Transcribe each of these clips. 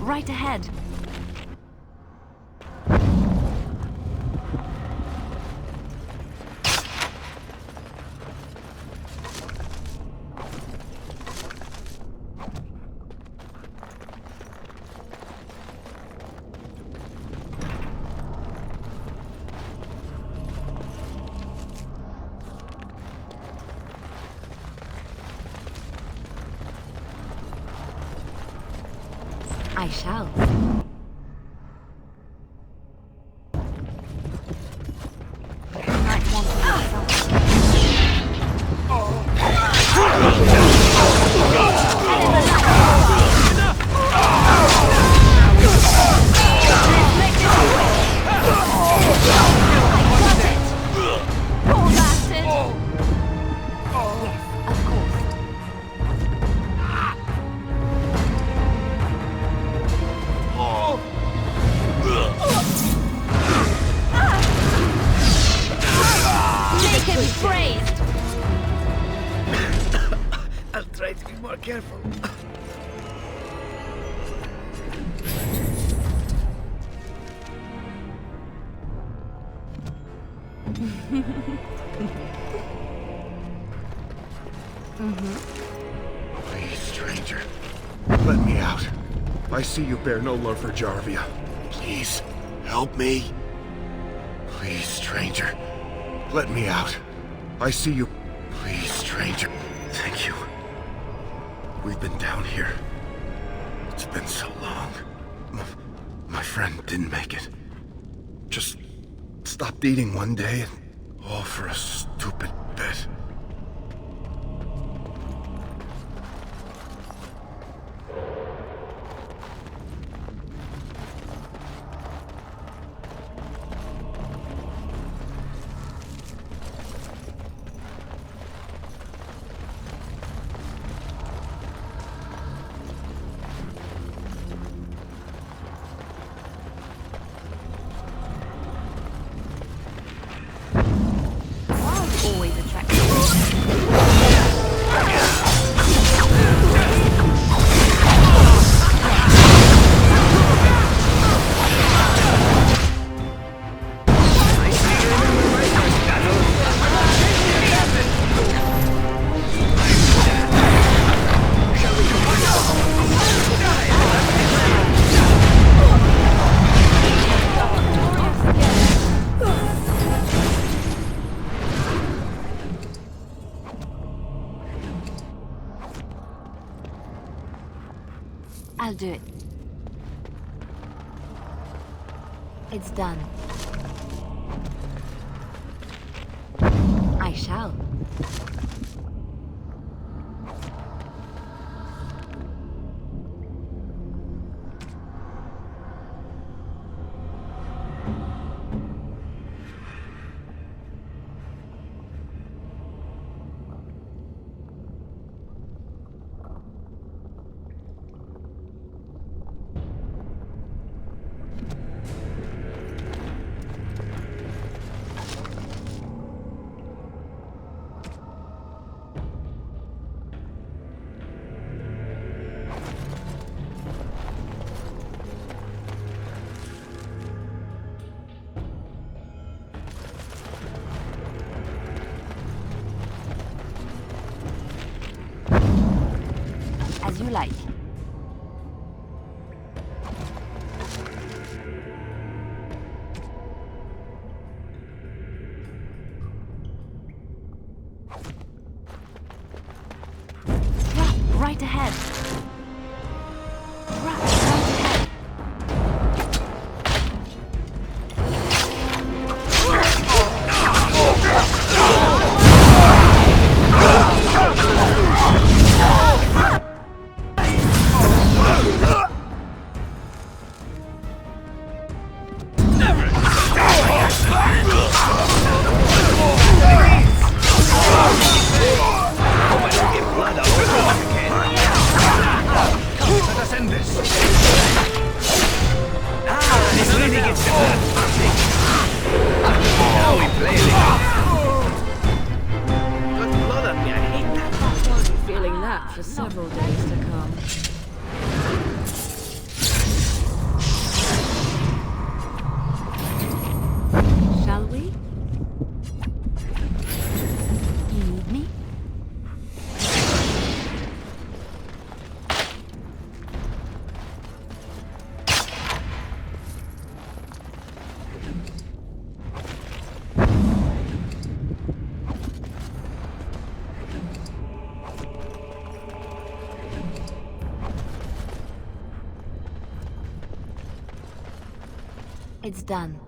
right ahead. I shall. I'll try to be more careful. Please, stranger. Let me out. I see you bear no love for Jarvia. Please, help me. Please, stranger. Let me out. I see you. Please, stranger. Thank you. We've been down here. It's been so long. My friend didn't make it. Just stopped eating one day, and all for a stupid bet. Always attractive. I'll do it. It's done. I shall. As you like. Right ahead. Right ahead. For several days to come. It's done.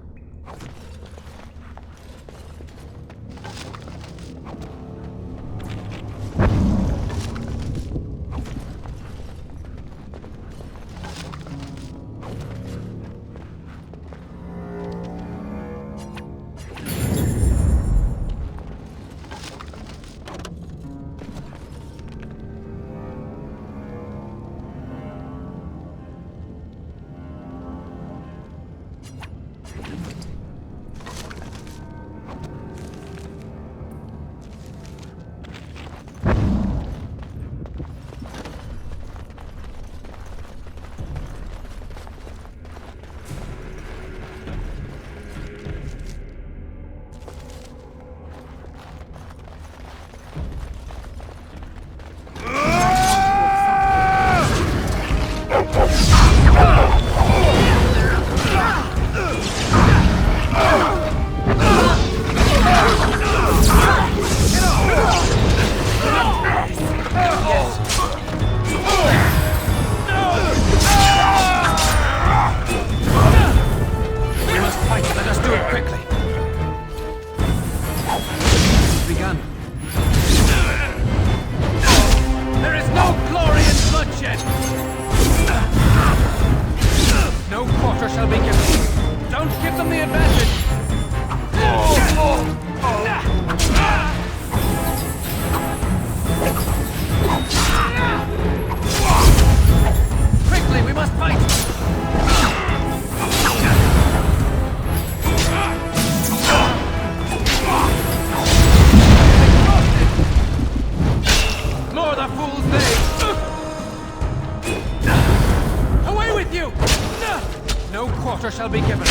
Shall be given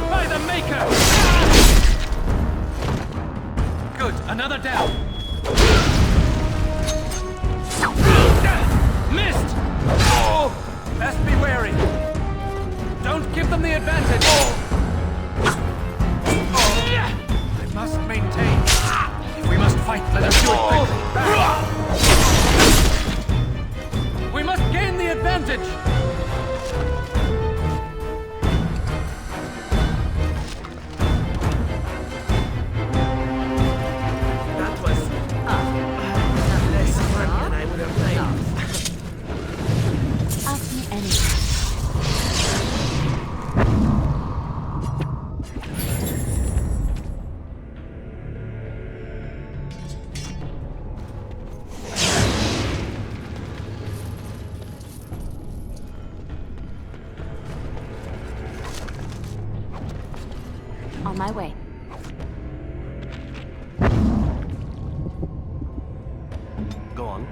by the Maker! Good, another down. Missed! Best be wary. Don't give them the advantage. I must maintain. If we must fight, let us do it quickly. Back. We must gain the advantage. On my way. Go on.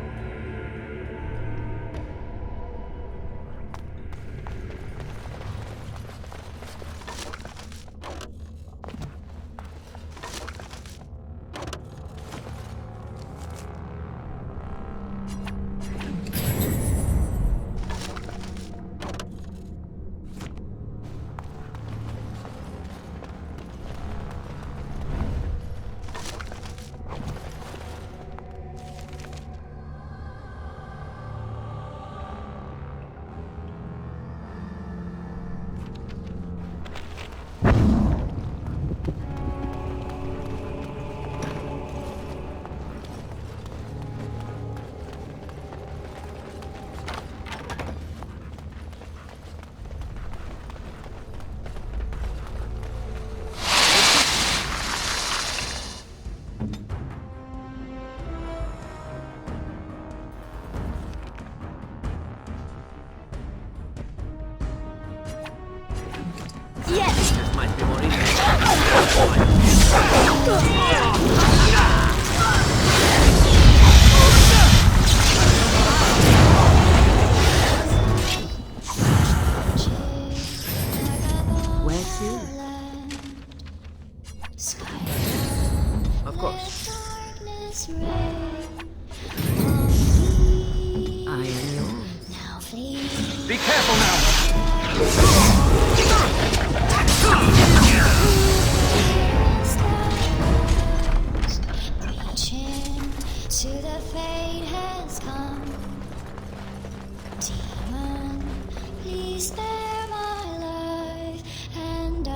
This might be more Where to? Of course. I am yours. Be careful now! To the fate has come. Demon, please spare my life, and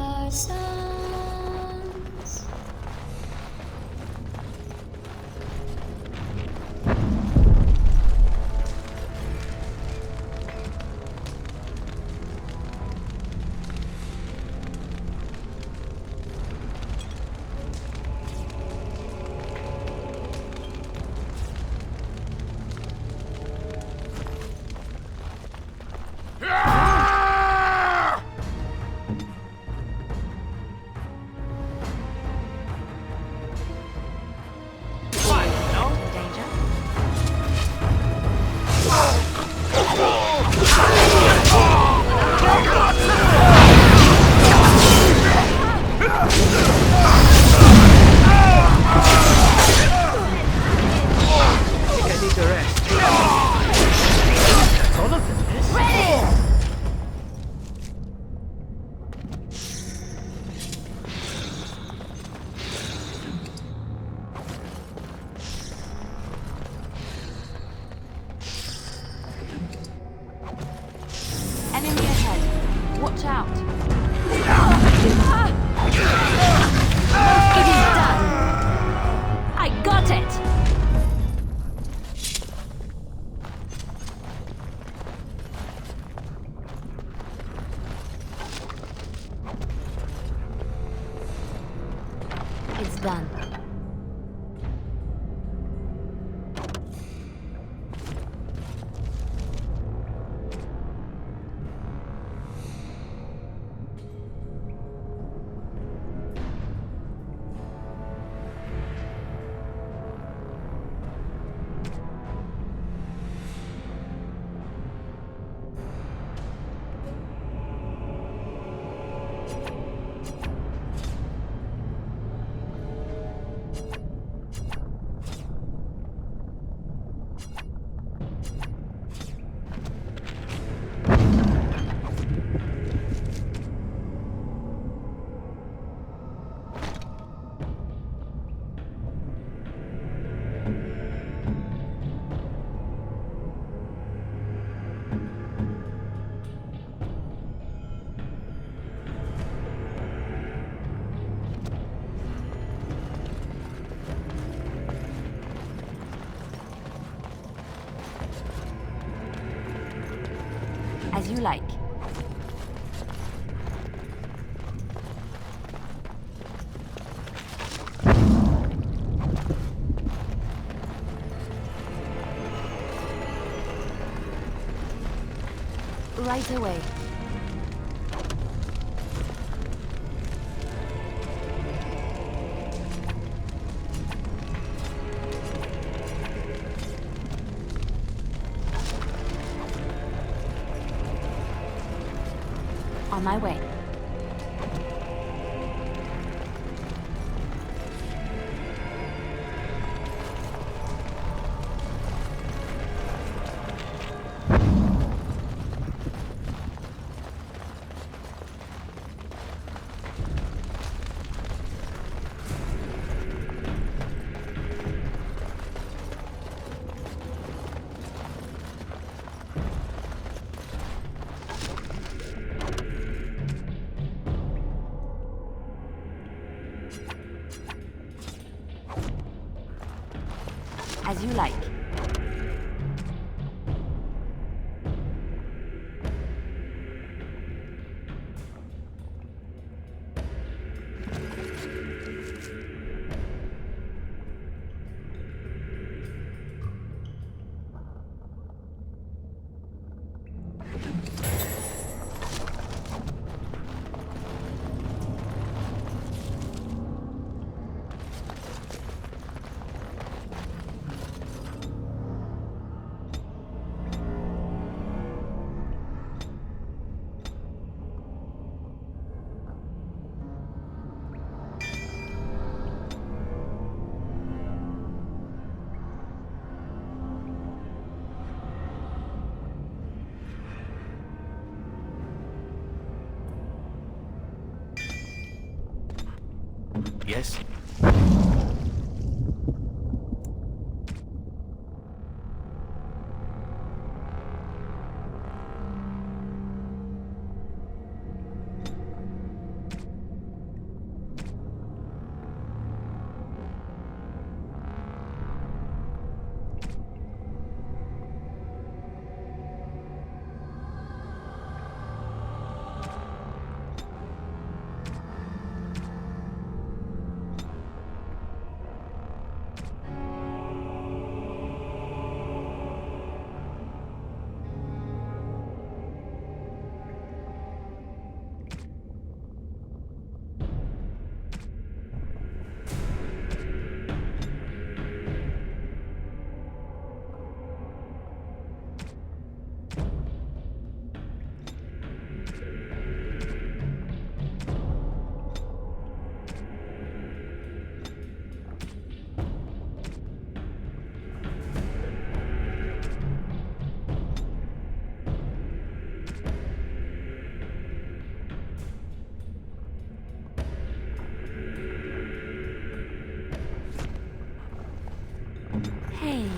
It's done. As you like. Right away. On my way. As you like. Yes? Hey.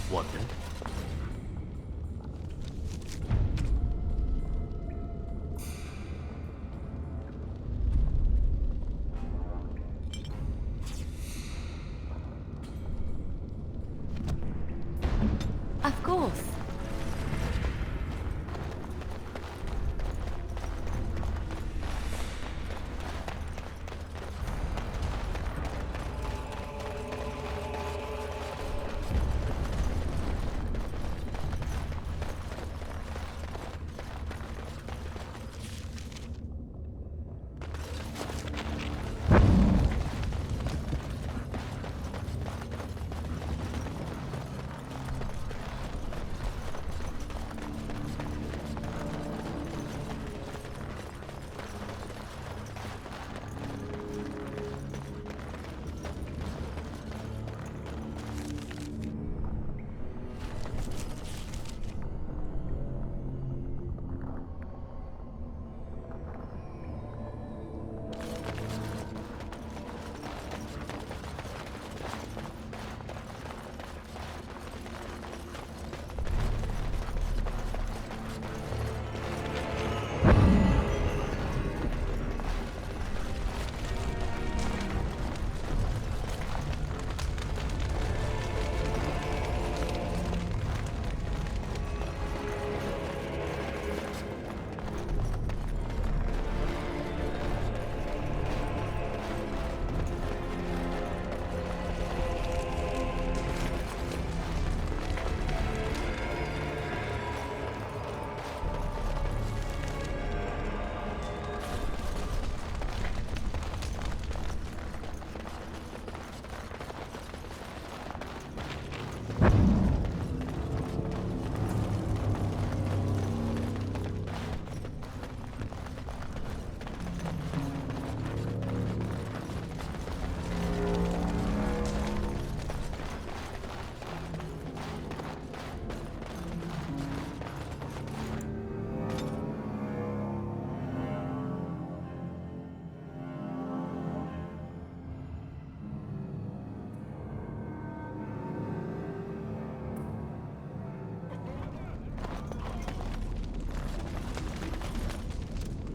What then? Of course.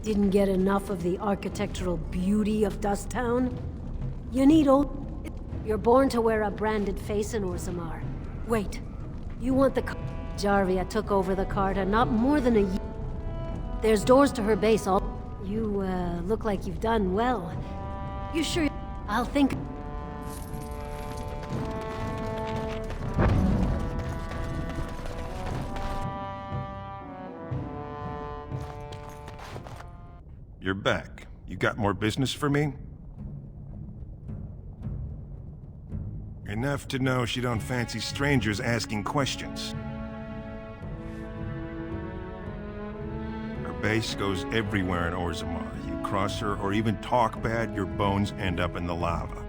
Didn't get enough of the architectural beauty of Dust Town? You need old... You're born to wear a branded face in Orzammar. Wait, you want the... Jarvia took over the Carta not more than a year. There's doors to her base all... You, look like you've done well. You sure... I'll think... You're back. You got more business for me? Enough to know she don't fancy strangers asking questions. Her base goes everywhere in Orzammar. You cross her or even talk bad, your bones end up in the lava.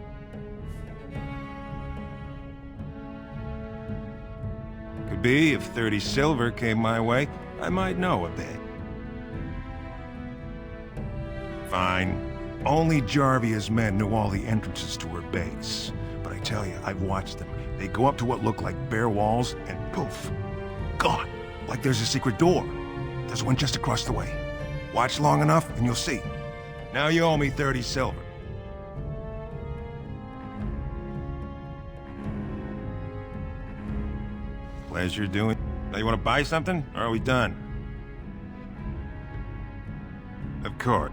Could be if 30 silver came my way, I might know a bit. Fine. Only Jarvia's men knew all the entrances to her base. But I tell you, I've watched them. They go up to what look like bare walls, and poof, gone. Like there's a secret door. There's one just across the way. Watch long enough, and you'll see. Now you owe me 30 silver. Pleasure doing... Now you want to buy something, or are we done? Of course.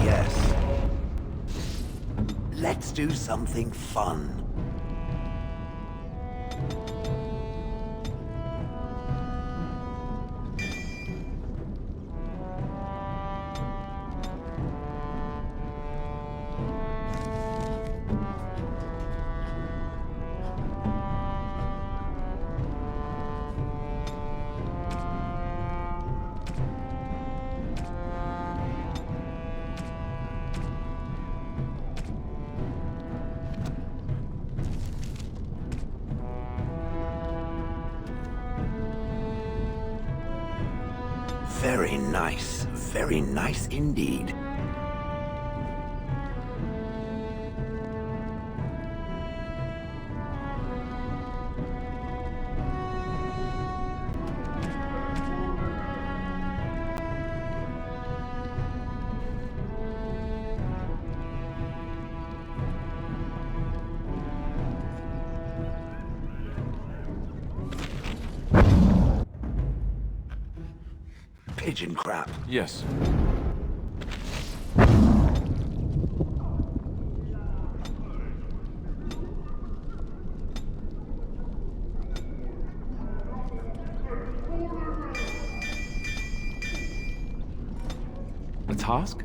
Yes. Let's do something fun. Very nice indeed. Pigeon crap. Yes. A task?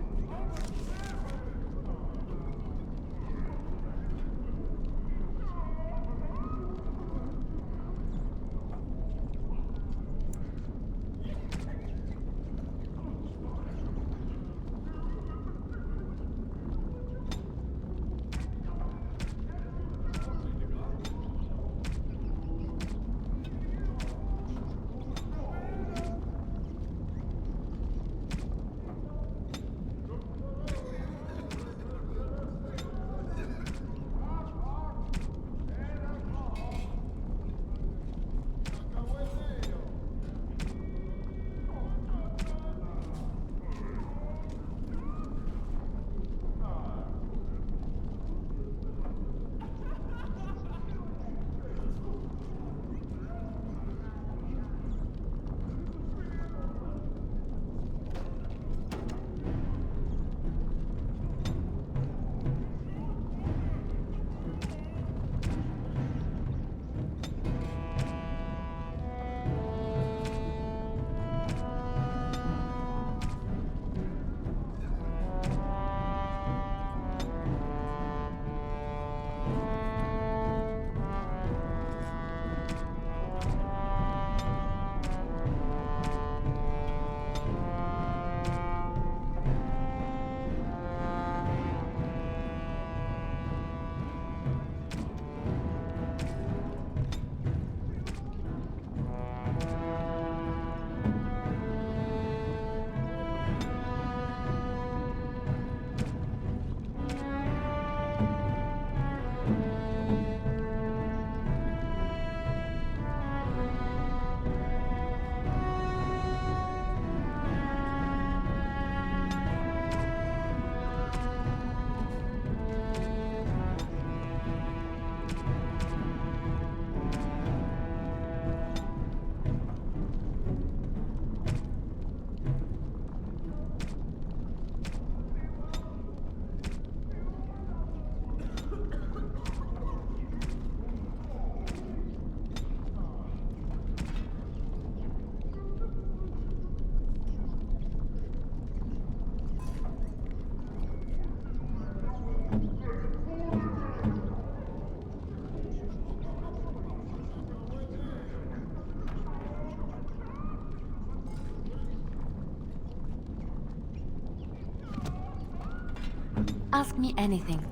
ask me anything.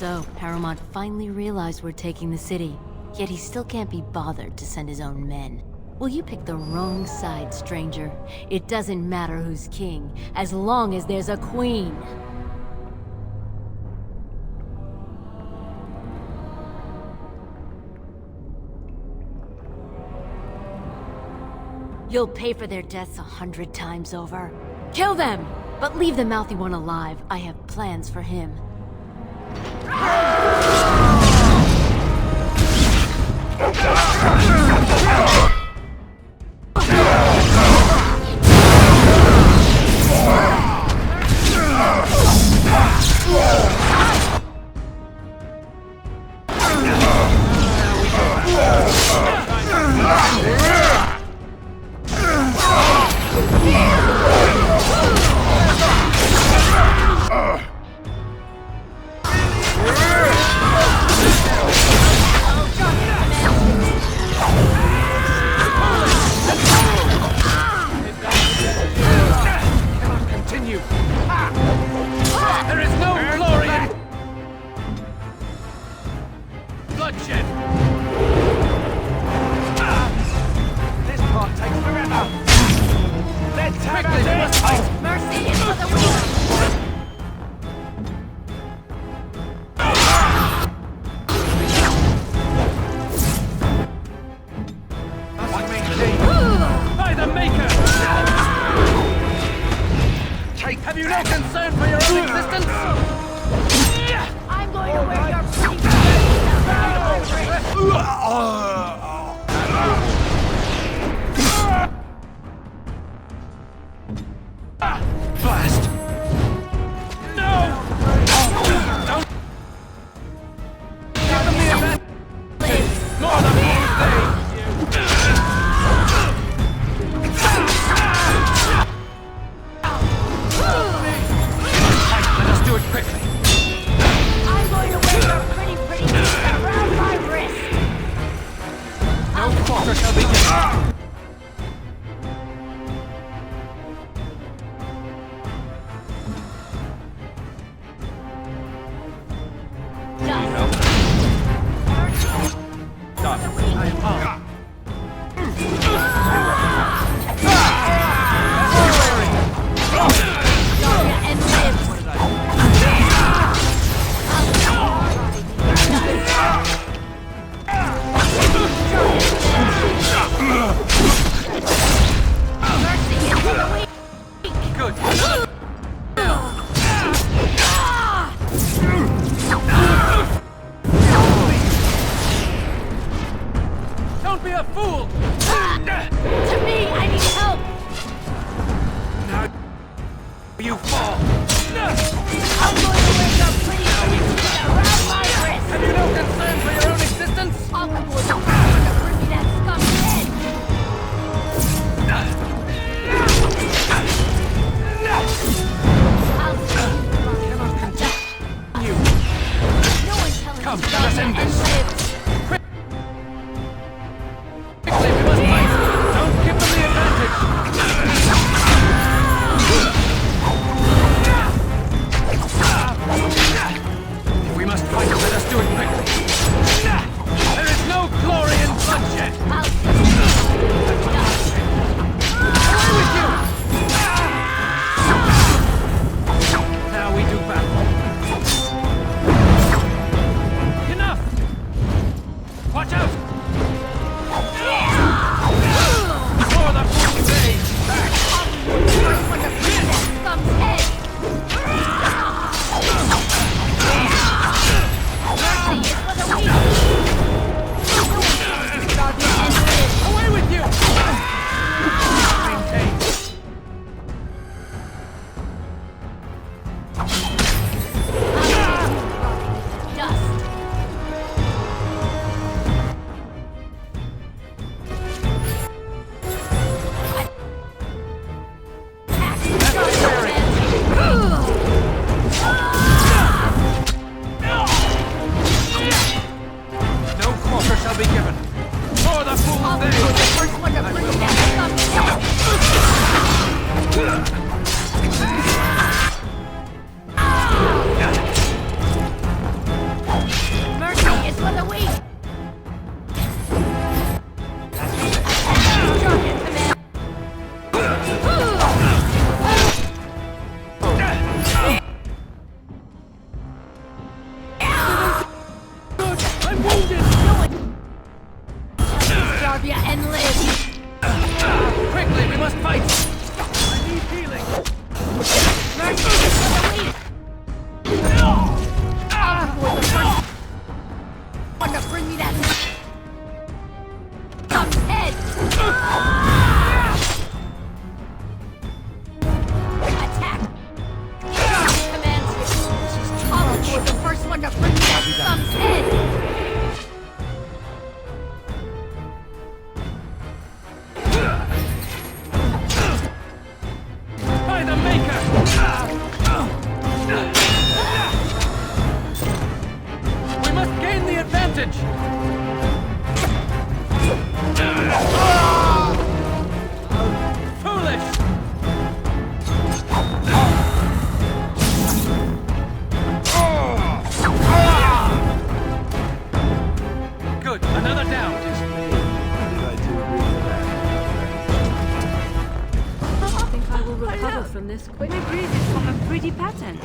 So, Paramount finally realized we're taking the city, yet he still can't be bothered to send his own men. Well, you picked the wrong side, stranger. It doesn't matter who's king, as long as there's a queen. You'll pay for their deaths 100 times over. Kill them! But leave the mouthy one alive. I have plans for him. Have you no concern for your own existence? I'm going to wear your pretty Blast! No! Don't give them the advantage! More than one thing! you fall! I'm going to wake up pretty soon around my wrist! Have you no concern for your own existence? I'll be more than happy to bring me that scum's head! I'll see You. no one telling Come, me let us end this. lives. Quickly, we must fight! Don't give them the advantage! If we must fight, let us do it quickly. There is no glory in bloodshed! I'll see Away with you! Now we do battle. Enough! Watch out! For the full day! Back! first one to bring that scum's head! Mercy is for the weak! No one can stop you and live! Away with you! Maintain. Dust! No quarter shall be given. For the full I'll be day! the first one to bring that scum's head! Mercy is for the weak! Attack! Command! I'm wounded! Starve ya and live! Quickly, we must fight! I need healing! Mercy is for the weak! You're the first one to bring me that scum's head! Attack! Commands you! You're the first one to bring me that scum's head! By the Maker! We must gain the advantage! Foolish! Good, another down. I think I will recover from this quick. My breeze is from a pretty pattern.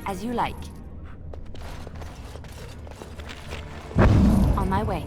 As you like. On my way.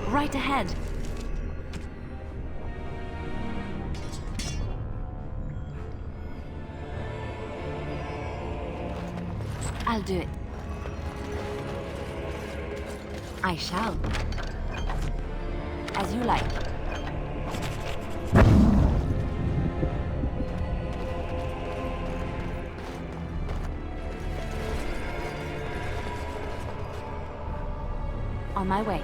Right ahead. I'll do it. I shall. As you like. On my way.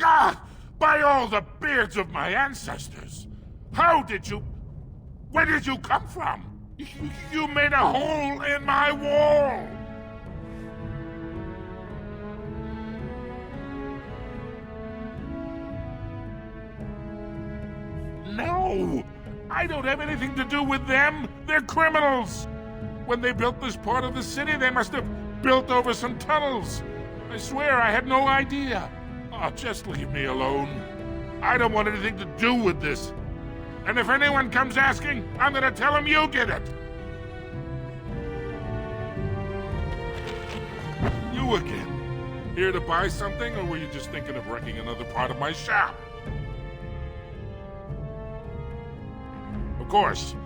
God! By all the beards of my ancestors! How did you... Where did you come from? You made a hole in my wall! No! I don't have anything to do with them! They're criminals! When they built this part of the city, they must have built over some tunnels. I swear I had no idea. Oh, just leave me alone. I don't want anything to do with this. And if anyone comes asking, I'm gonna tell them you did it. You again. Here to buy something, or were you just thinking of wrecking another part of my shop? Of course.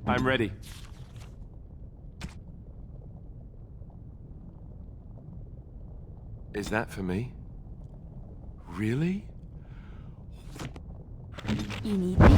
I'm ready. Is that for me? Really? You need me?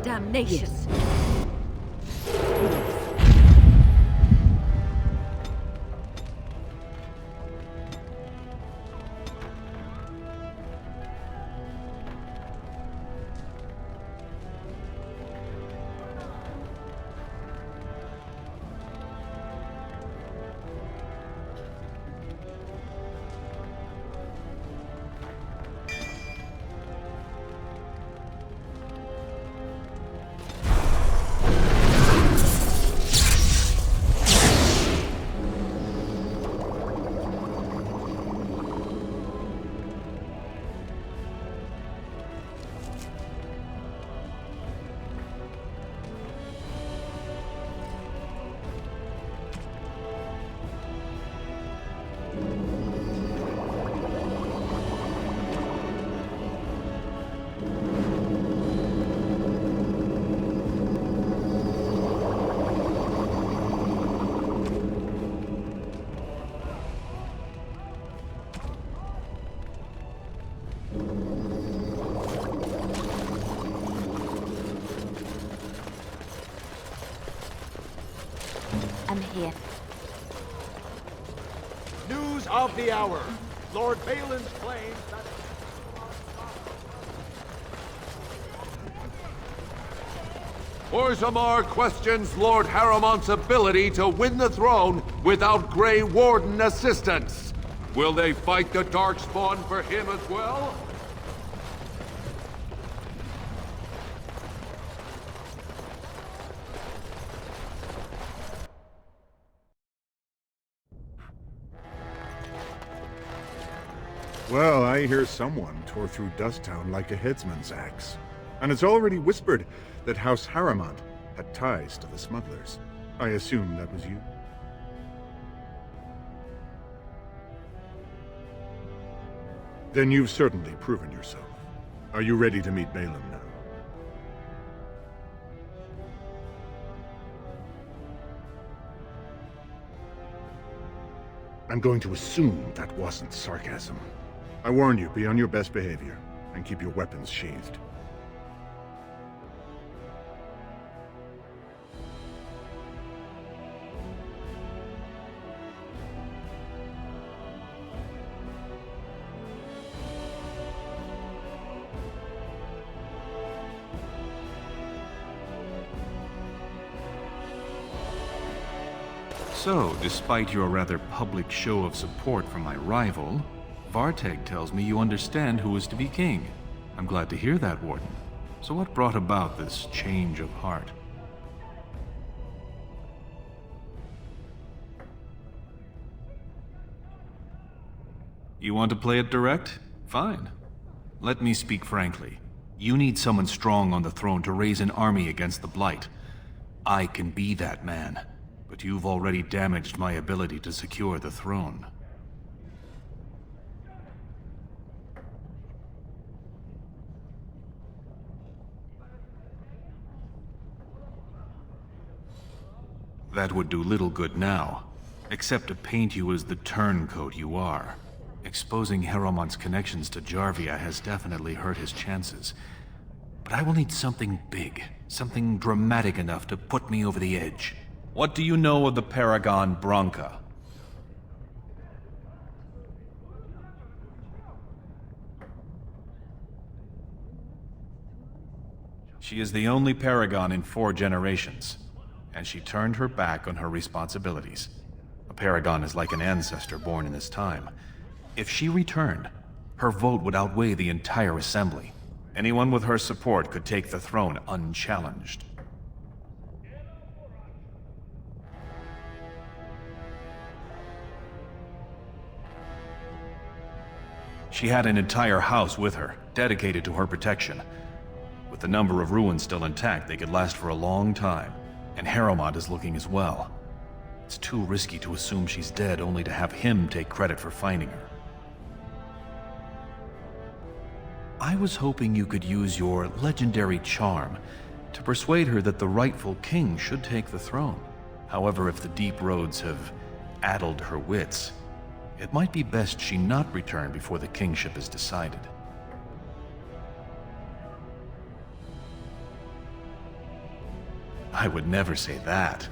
Damnation! I'm here. News of the hour. Lord Balin's claims that... Orzammar questions Lord Harrowmont's ability to win the throne without Grey Warden assistance. Will they fight the Darkspawn for him as well? Well, I hear someone tore through Dusttown like a headsman's axe. And it's already whispered that House Harrowmont had ties to the smugglers. I assume that was you. Then you've certainly proven yourself. Are you ready to meet Balin now? I'm going to assume that wasn't sarcasm. I warn you, be on your best behavior, and keep your weapons sheathed. So, despite your rather public show of support for my rival, Varteg tells me you understand who is to be king. I'm glad to hear that, Warden. So what brought about this change of heart? You want to play it direct? Fine. Let me speak frankly. You need someone strong on the throne to raise an army against the Blight. I can be that man. But you've already damaged my ability to secure the throne. That would do little good now, except to paint you as the turncoat you are. Exposing Harrowmont's connections to Jarvia has definitely hurt his chances. But I will need something big, something dramatic enough to put me over the edge. What do you know of the Paragon Branca? She is the only Paragon in 4 generations, and she turned her back on her responsibilities. A Paragon is like an ancestor born in this time. If she returned, her vote would outweigh the entire assembly. Anyone with her support could take the throne unchallenged. She had an entire house with her, dedicated to her protection. With the number of ruins still intact, they could last for a long time. And Harrowmont is looking as well. It's too risky to assume she's dead only to have him take credit for finding her. I was hoping you could use your legendary charm to persuade her that the rightful king should take the throne. However, if the deep roads have addled her wits, it might be best she not return before the kingship is decided. I would never say that.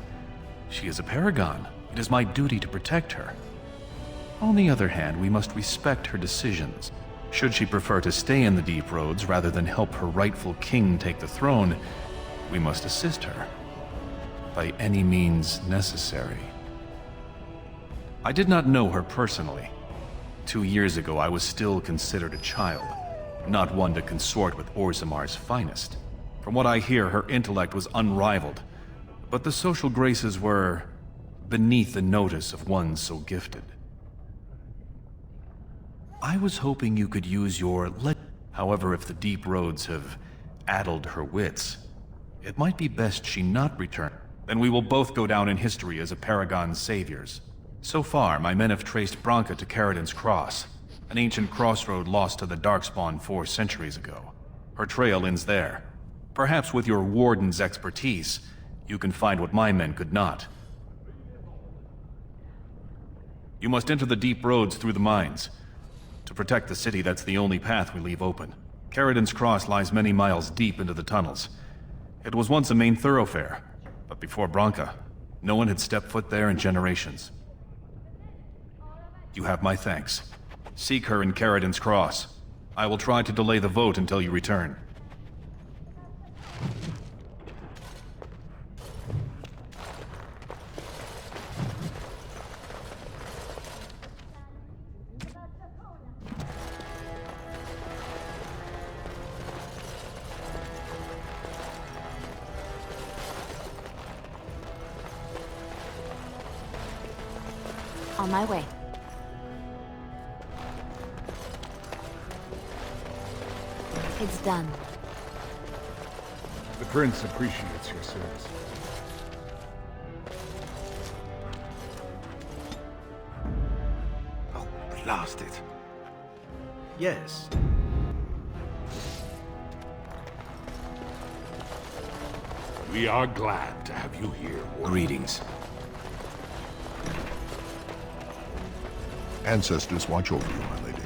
She is a paragon. It is my duty to protect her. On the other hand, we must respect her decisions. Should she prefer to stay in the deep roads rather than help her rightful king take the throne, we must assist her. By any means necessary. I did not know her personally. 2 years ago, I was still considered a child, not one to consort with Orzammar's finest. From what I hear, her intellect was unrivaled, but the social graces were beneath the notice of one so gifted. I was hoping you could use your However, if the deep roads have addled her wits, it might be best she not return. Then we will both go down in history as a paragon's saviors. So far, my men have traced Branca to Caridin's Cross, an ancient crossroad lost to the Darkspawn 4 centuries ago. Her trail ends there. Perhaps with your warden's expertise, you can find what my men could not. You must enter the deep roads through the mines. To protect the city, that's the only path we leave open. Caridin's Cross lies many miles deep into the tunnels. It was once a main thoroughfare, but before Branca, No one had stepped foot there in generations. You have my thanks. Seek her in Caridin's Cross. I will try to delay the vote until you return. On my way. It's done. The Prince appreciates your service. Oh, blast it. Yes. We are glad to have you here, Warden. Greetings. Ancestors watch over you, my lady.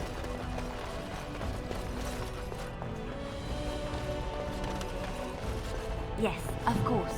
Yes, of course.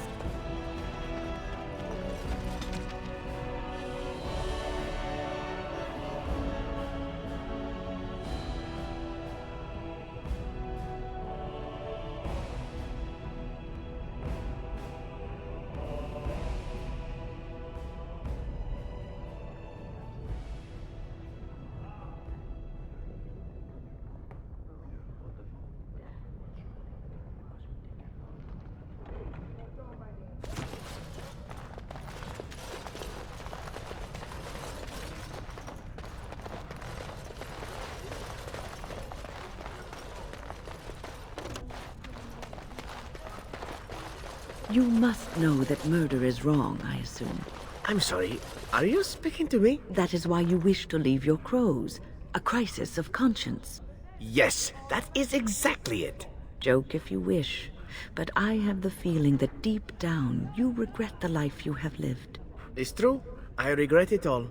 You must know that murder is wrong, I assume. I'm sorry, are you speaking to me? That is why you wish to leave your crows. A crisis of conscience. Yes, that is exactly it. Joke if you wish, but I have the feeling that deep down you regret the life you have lived. It's true. I regret it all.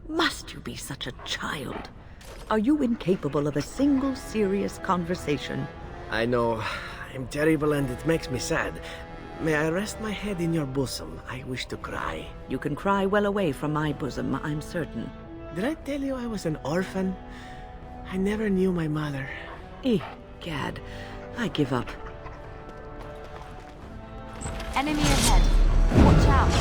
Must you be such a child? Are you incapable of a single serious conversation? I know. I'm terrible and it makes me sad. May I rest my head in your bosom? I wish to cry. You can cry well away from my bosom, I'm certain. Did I tell you I was an orphan? I never knew my mother. Gad, I give up. Enemy ahead. Watch out.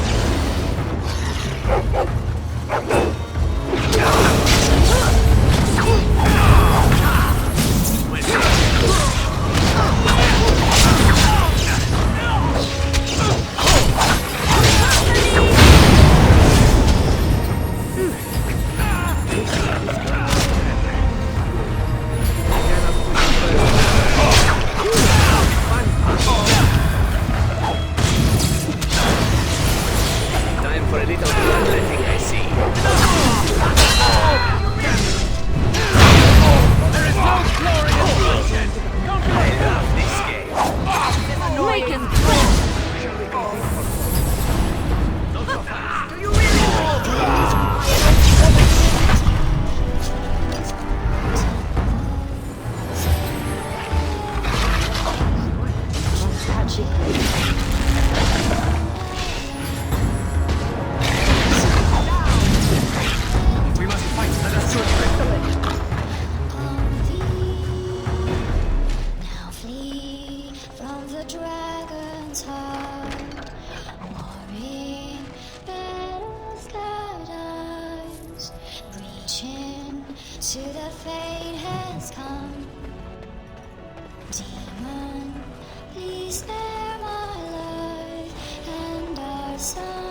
Time for a little bloodletting, I see. There is no glory in bloodshed. I love this game. Make him Do you really? We must fight. Let us do it. Now flee from the dragon's heart. Warring battles guide eyes. Reaching to the fate has come. Demon, please spare my life and our sons.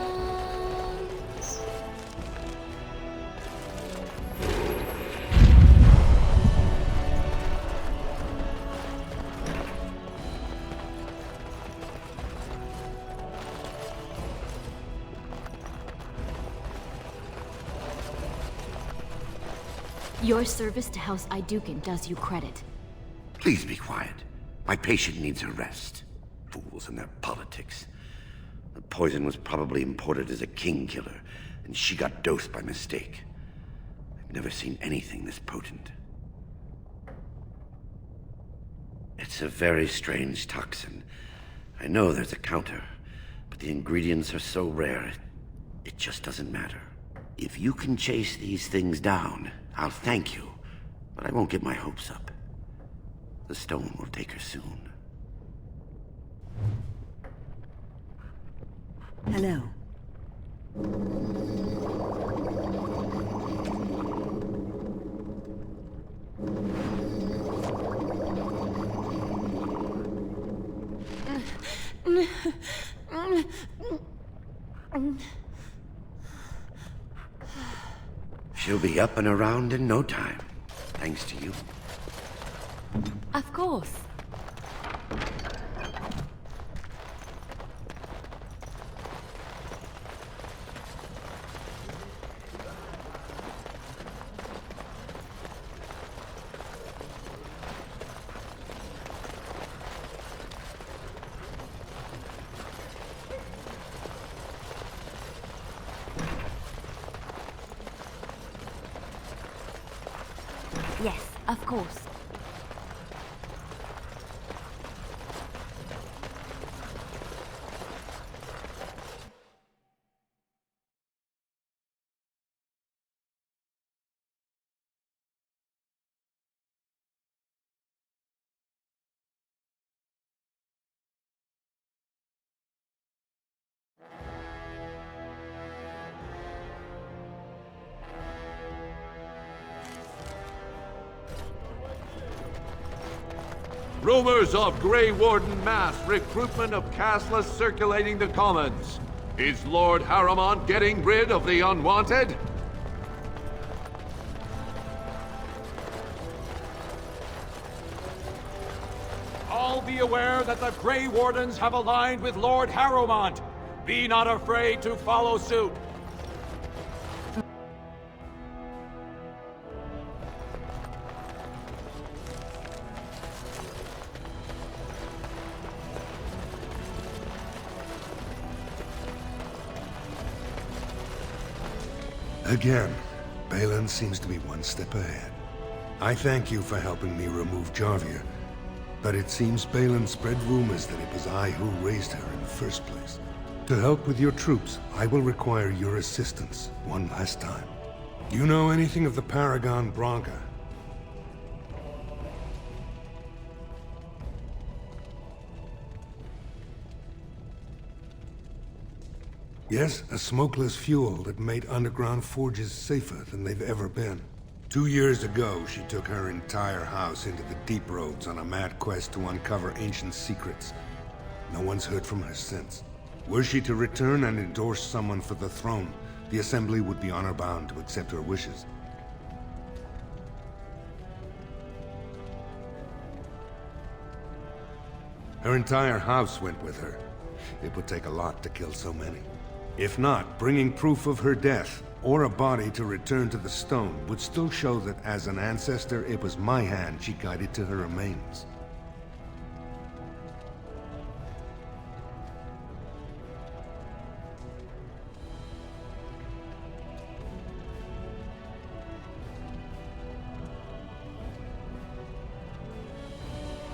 Your service to House Iduken does you credit. Please be quiet. My patient needs a rest. Fools and their politics. The poison was probably imported as a king killer, and she got dosed by mistake. I've never seen anything this potent. It's a very strange toxin. I know there's a counter, but the ingredients are so rare, It just doesn't matter. If you can chase these things down, I'll thank you, but I won't get my hopes up. The stone will take her soon. Hello. She'll be up and around in no time, thanks to you. Of course. Yes, of course. Rumors of Grey Warden mass recruitment of castless circulating the commons. Is Lord Harrowmont getting rid of the unwanted? All be aware that the Grey Wardens have aligned with Lord Harrowmont. Be not afraid to follow suit. Again, Balin seems to be one step ahead. I thank you for helping me remove Jarvia, but it seems Balin spread rumors that it was I who raised her in the first place. To help with your troops, I will require your assistance one last time. Do you know anything of the Paragon Branca? Yes, a smokeless fuel that made underground forges safer than they've ever been. 2 years ago, she took her entire house into the deep roads on a mad quest to uncover ancient secrets. No one's heard from her since. Were she to return and endorse someone for the throne, the Assembly would be honor-bound to accept her wishes. Her entire house went with her. It would take a lot to kill so many. If not, bringing proof of her death, or a body to return to the stone, would still show that as an ancestor, it was my hand she guided to her remains.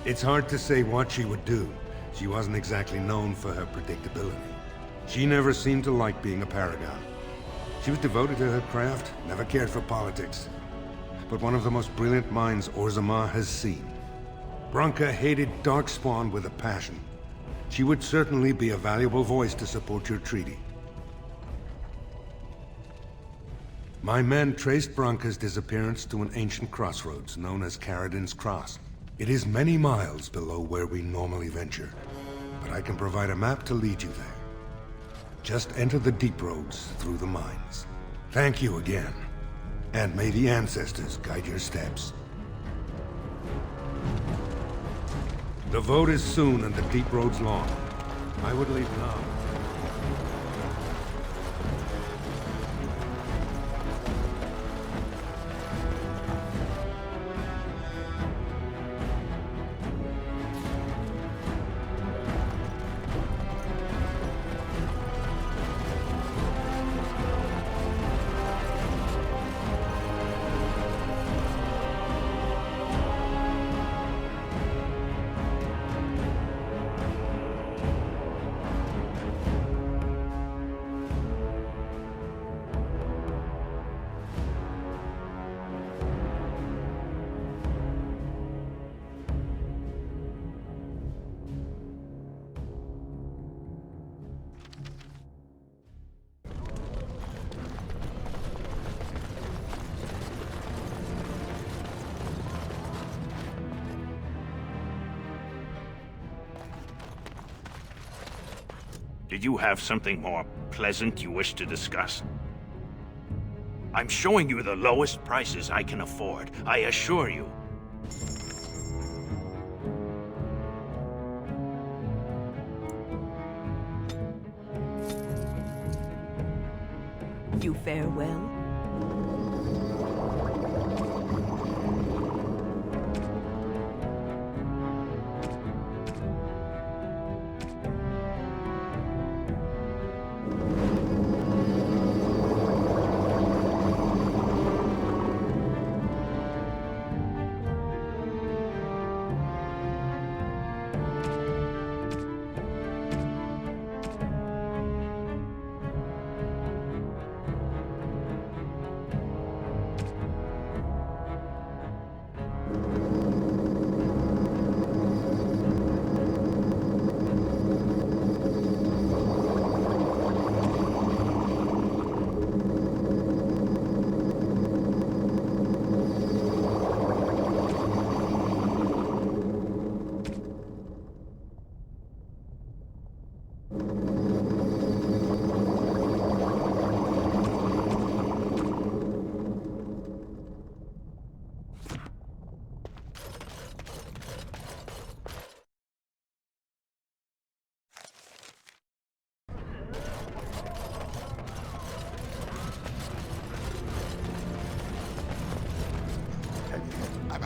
It's hard to say what she would do. She wasn't exactly known for her predictability. She never seemed to like being a paragon. She was devoted to her craft, never cared for politics. But one of the most brilliant minds Orzammar has seen. Branca hated Darkspawn with a passion. She would certainly be a valuable voice to support your treaty. My men traced Branca's disappearance to an ancient crossroads known as Caradin's Cross. It is many miles below where we normally venture, but I can provide a map to lead you there. Just enter the deep roads through the mines. Thank you again, and may the ancestors guide your steps. The vote is soon and the deep road's long. I would leave now. Did you have something more pleasant you wish to discuss? I'm showing you the lowest prices I can afford, I assure you. You fare well?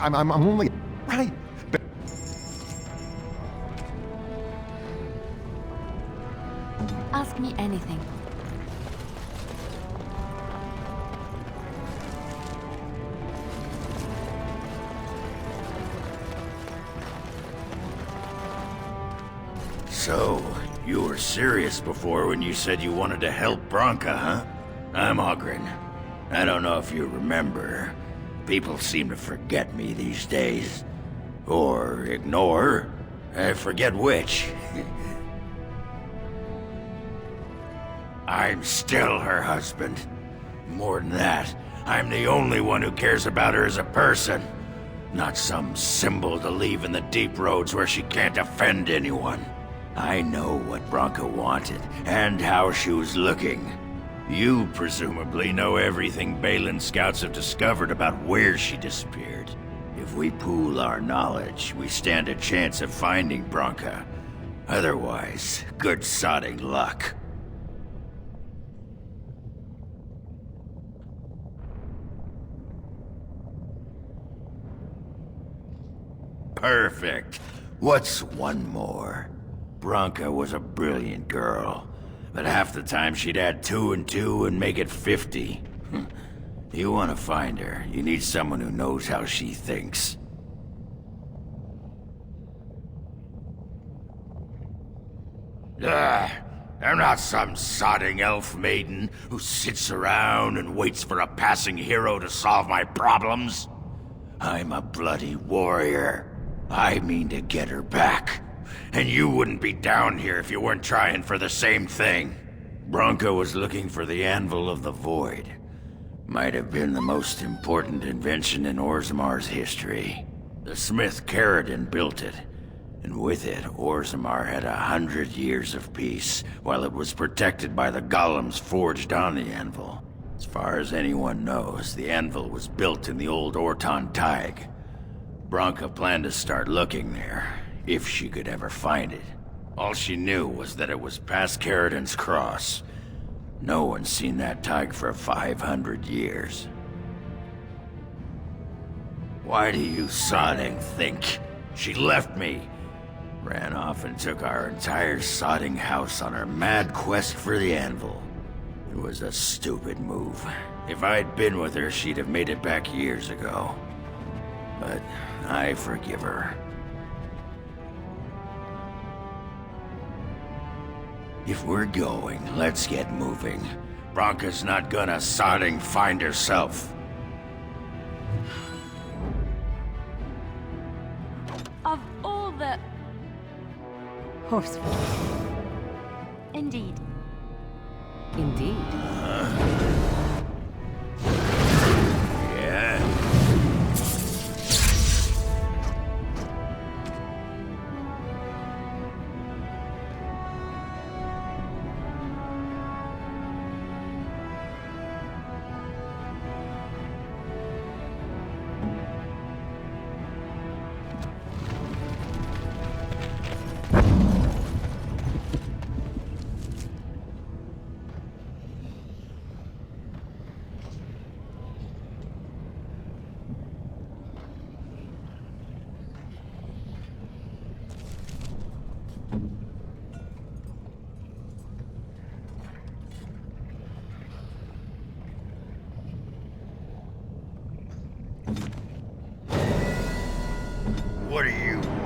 I'm only... Right. Ask me anything. So, you were serious before when you said you wanted to help Branka, huh? I'm Ogren. I don't know if you remember. People seem to forget me these days. Or ignore. I forget which. I'm still her husband. More than that, I'm the only one who cares about her as a person. Not some symbol to leave in the deep roads where she can't offend anyone. I know what Branka wanted, and how she was looking. You presumably know everything Balin scouts have discovered about where she disappeared. If we pool our knowledge, we stand a chance of finding Branka. Otherwise, good sodding luck. Perfect. What's one more? Branka was a brilliant girl, but half the time she'd add 2 and 2 and make it 50. You want to find her, you need someone who knows how she thinks. I'm not some sodding elf maiden who sits around and waits for a passing hero to solve my problems. I'm a bloody warrior. I mean to get her back. And you wouldn't be down here if you weren't trying for the same thing. Branka was looking for the Anvil of the Void. Might have been the most important invention in Orzamar's history. The smith Ferelden built it. And with it, Orzammar had 100 years of peace, while it was protected by the golems forged on the anvil. As far as anyone knows, the anvil was built in the old Orton Tig. Branka planned to start looking there, if she could ever find it. All she knew was that it was past Ferelden's cross. No one's seen that Tig for 500 years. Why do you sodding think? She left me. Ran off and took our entire sodding house on her mad quest for the anvil. It was a stupid move. If I'd been with her, she'd have made it back years ago. But I forgive her. If we're going, let's get moving. Branka's not gonna sodding find herself. Of all the... Horseful. Indeed. Indeed. Yeah? What do you want?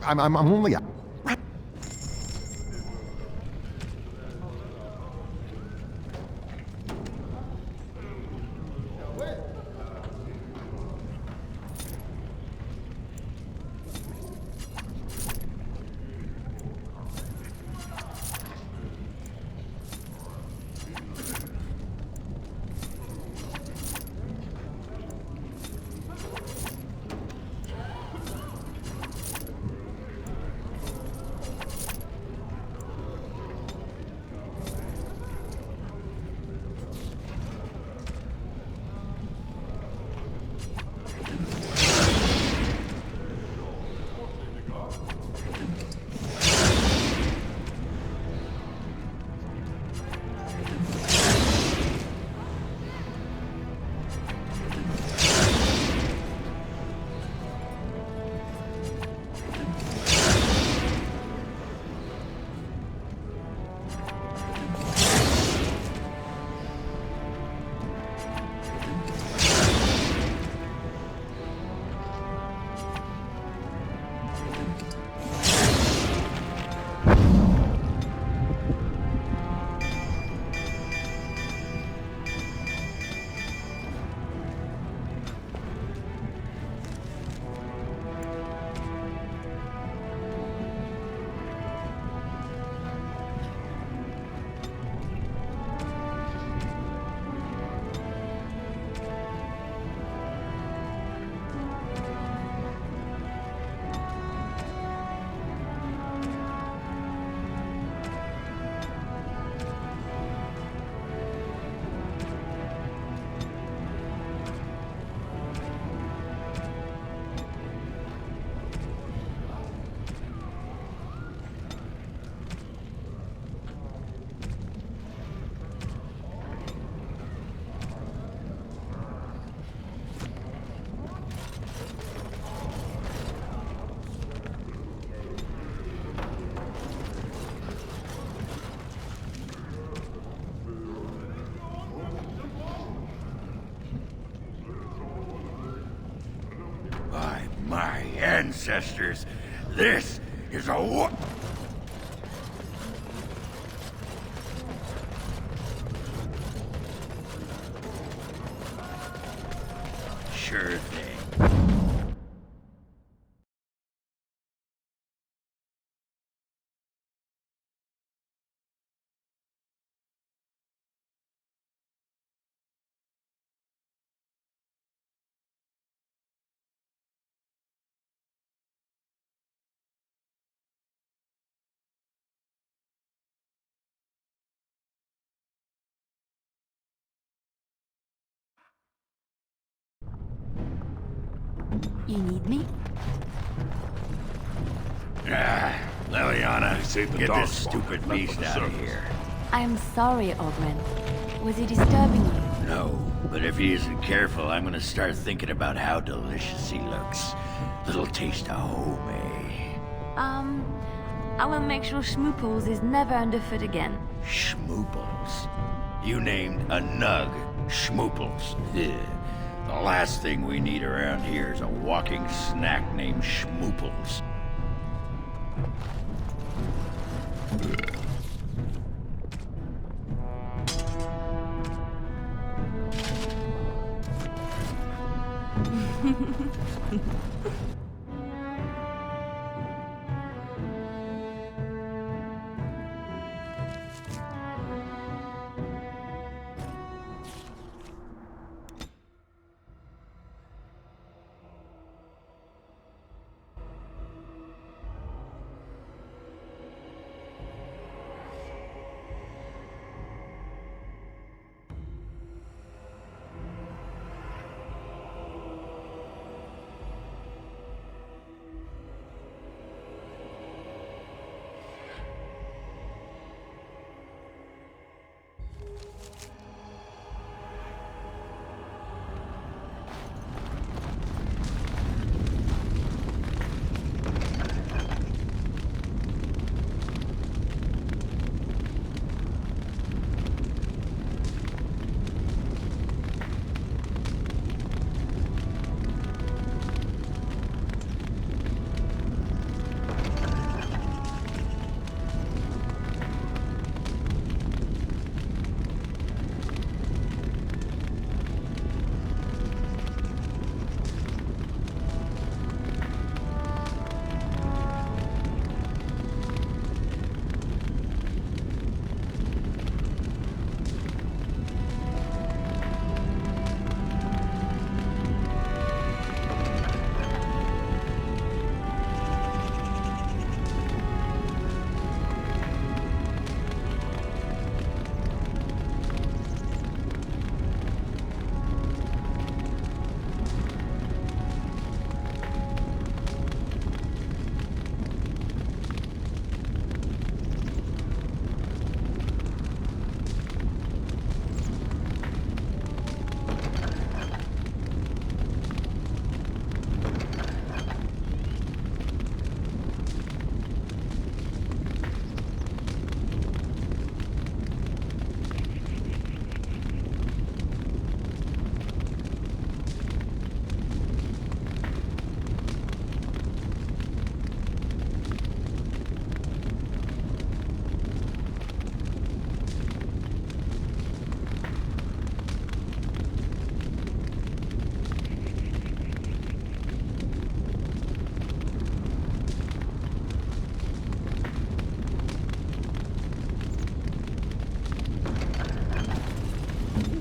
I'm only... ancestors. This is a sure thing. You need me? Liliana, the get Darkspawn. this stupid Left beast for the out of surface. here. I'm sorry, Ogren. Was he disturbing you? No, but if he isn't careful, I'm gonna start thinking about how delicious he looks. Little taste of home, eh? I will make sure Schmooples is never underfoot again. Schmooples. You named a nug Schmooples. Ugh. The last thing we need around here is a walking snack named Schmooples.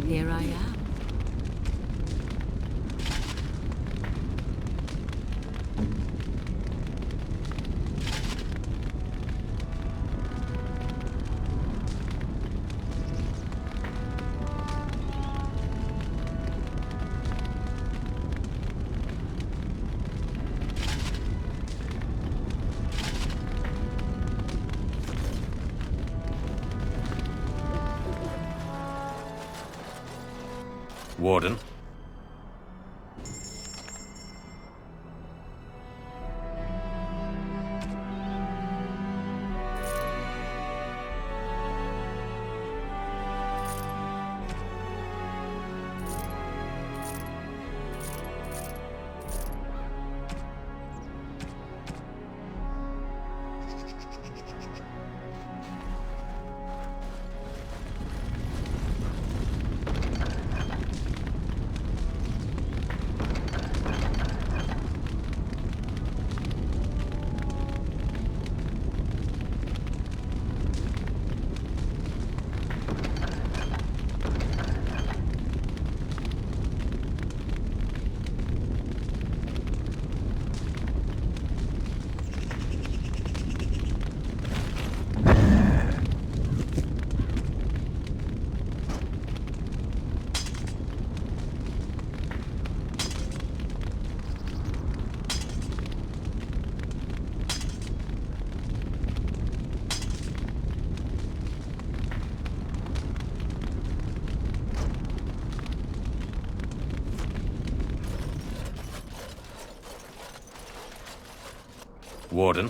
Here I am. Warden? Warden.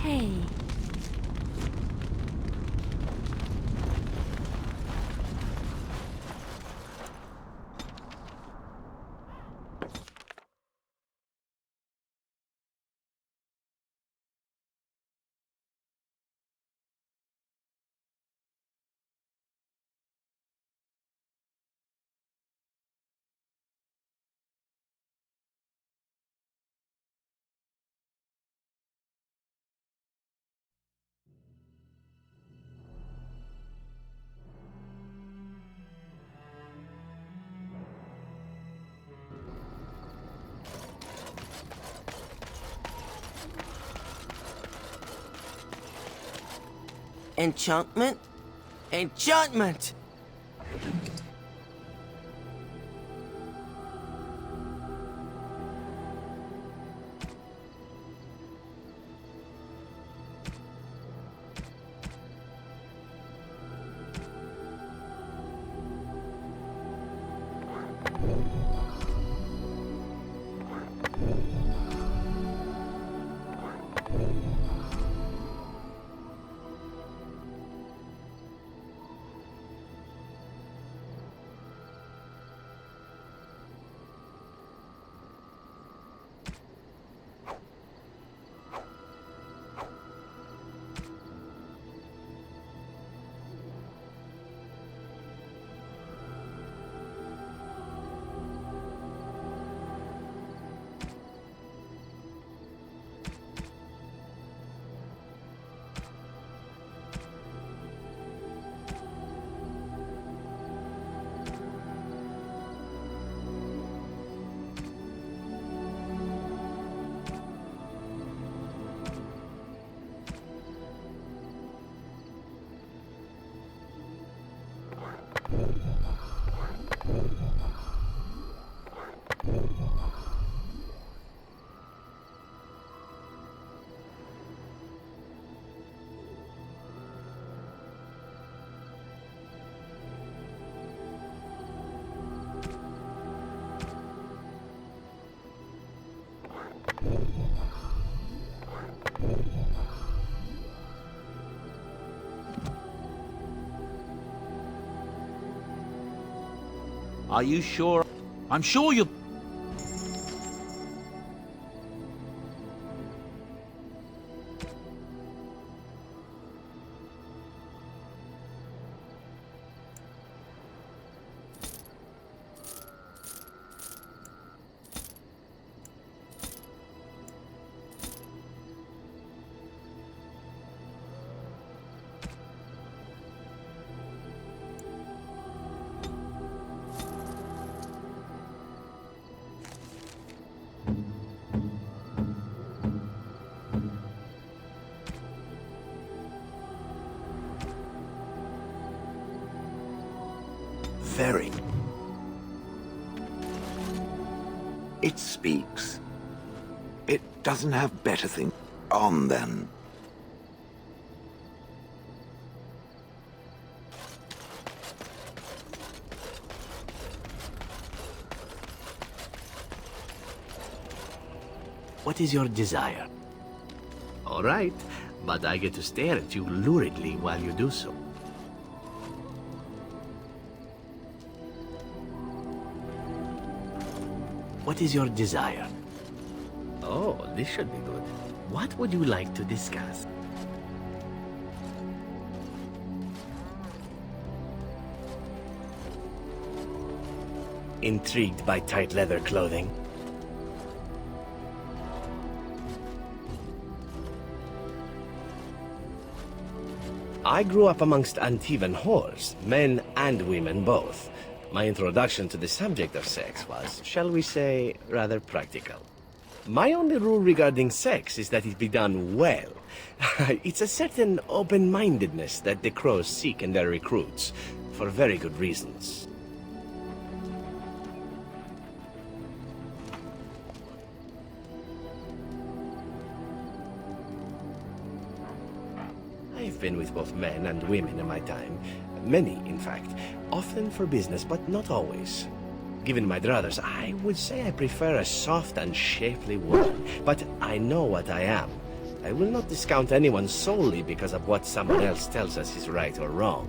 Hey. Enchantment? Enchantment! Are you sure? I'm sure you... It speaks. It doesn't have better things on then. What is your desire? All right, but I get to stare at you luridly while you do so. What is your desire? Oh, this should be good. What would you like to discuss? Intrigued by tight leather clothing? I grew up amongst Antivan whores, men and women both. My introduction to the subject of sex was, shall we say, rather practical. My only rule regarding sex is that it be done well. It's a certain open-mindedness that the crows seek in their recruits, for very good reasons. I've been with both men and women in my time. Many, in fact. Often for business, but not always. Given my druthers, I would say I prefer a soft and shapely woman. But I know what I am. I will not discount anyone solely because of what someone else tells us is right or wrong.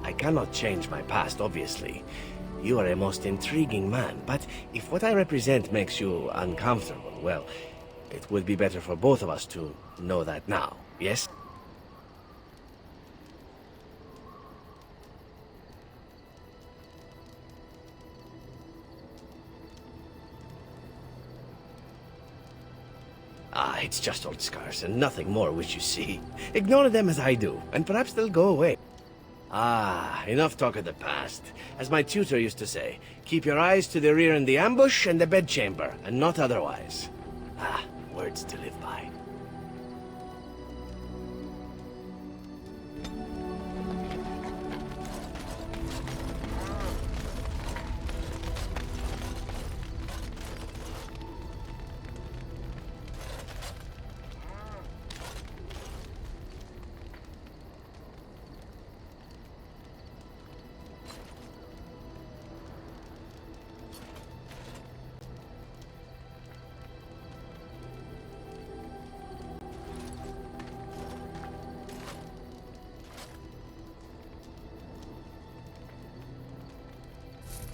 I cannot change my past, obviously. You are a most intriguing man, but if what I represent makes you uncomfortable, well, it would be better for both of us to know that now, yes? Ah, it's just old scars and nothing more which you see. Ignore them as I do, and perhaps they'll go away. Ah, enough talk of the past. As my tutor used to say, keep your eyes to the rear in the ambush and the bedchamber, and not otherwise. Ah, words to live by.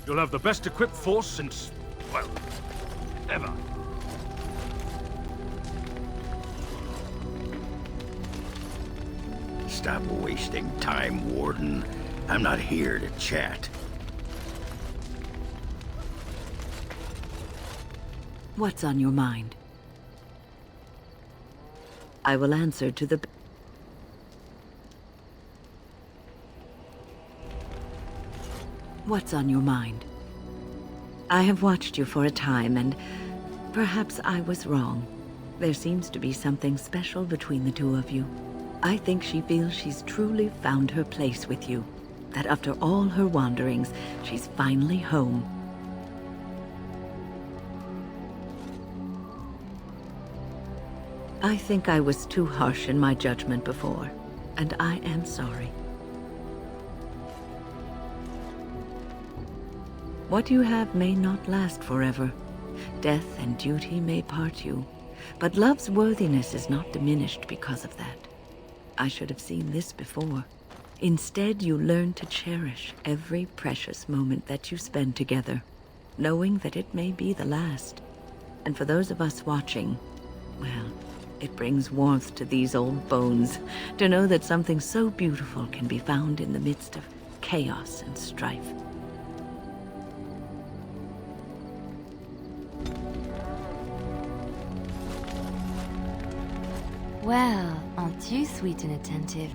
You'll have the best equipped force since, well, ever. Stop wasting time, Warden. I'm not here to chat. What's on your mind? I will answer to the... What's on your mind? I have watched you for a time, and perhaps I was wrong. There seems to be something special between the two of you. I think she feels she's truly found her place with you. That after all her wanderings, she's finally home. I think I was too harsh in my judgment before, and I am sorry. What you have may not last forever. Death and duty may part you, but love's worthiness is not diminished because of that. I should have seen this before. Instead, you learn to cherish every precious moment that you spend together, knowing that it may be the last. And for those of us watching, well, it brings warmth to these old bones to know that something so beautiful can be found in the midst of chaos and strife. Well, aren't you sweet and attentive?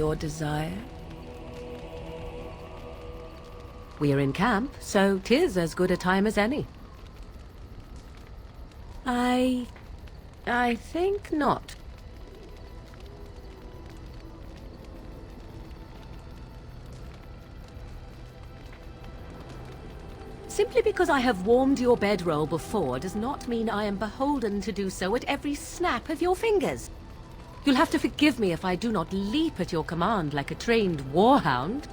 your desire? We're in camp, so 'tis as good a time as any. I think not. Simply because I have warmed your bedroll before does not mean I am beholden to do so at every snap of your fingers. You'll have to forgive me if I do not leap at your command like a trained warhound.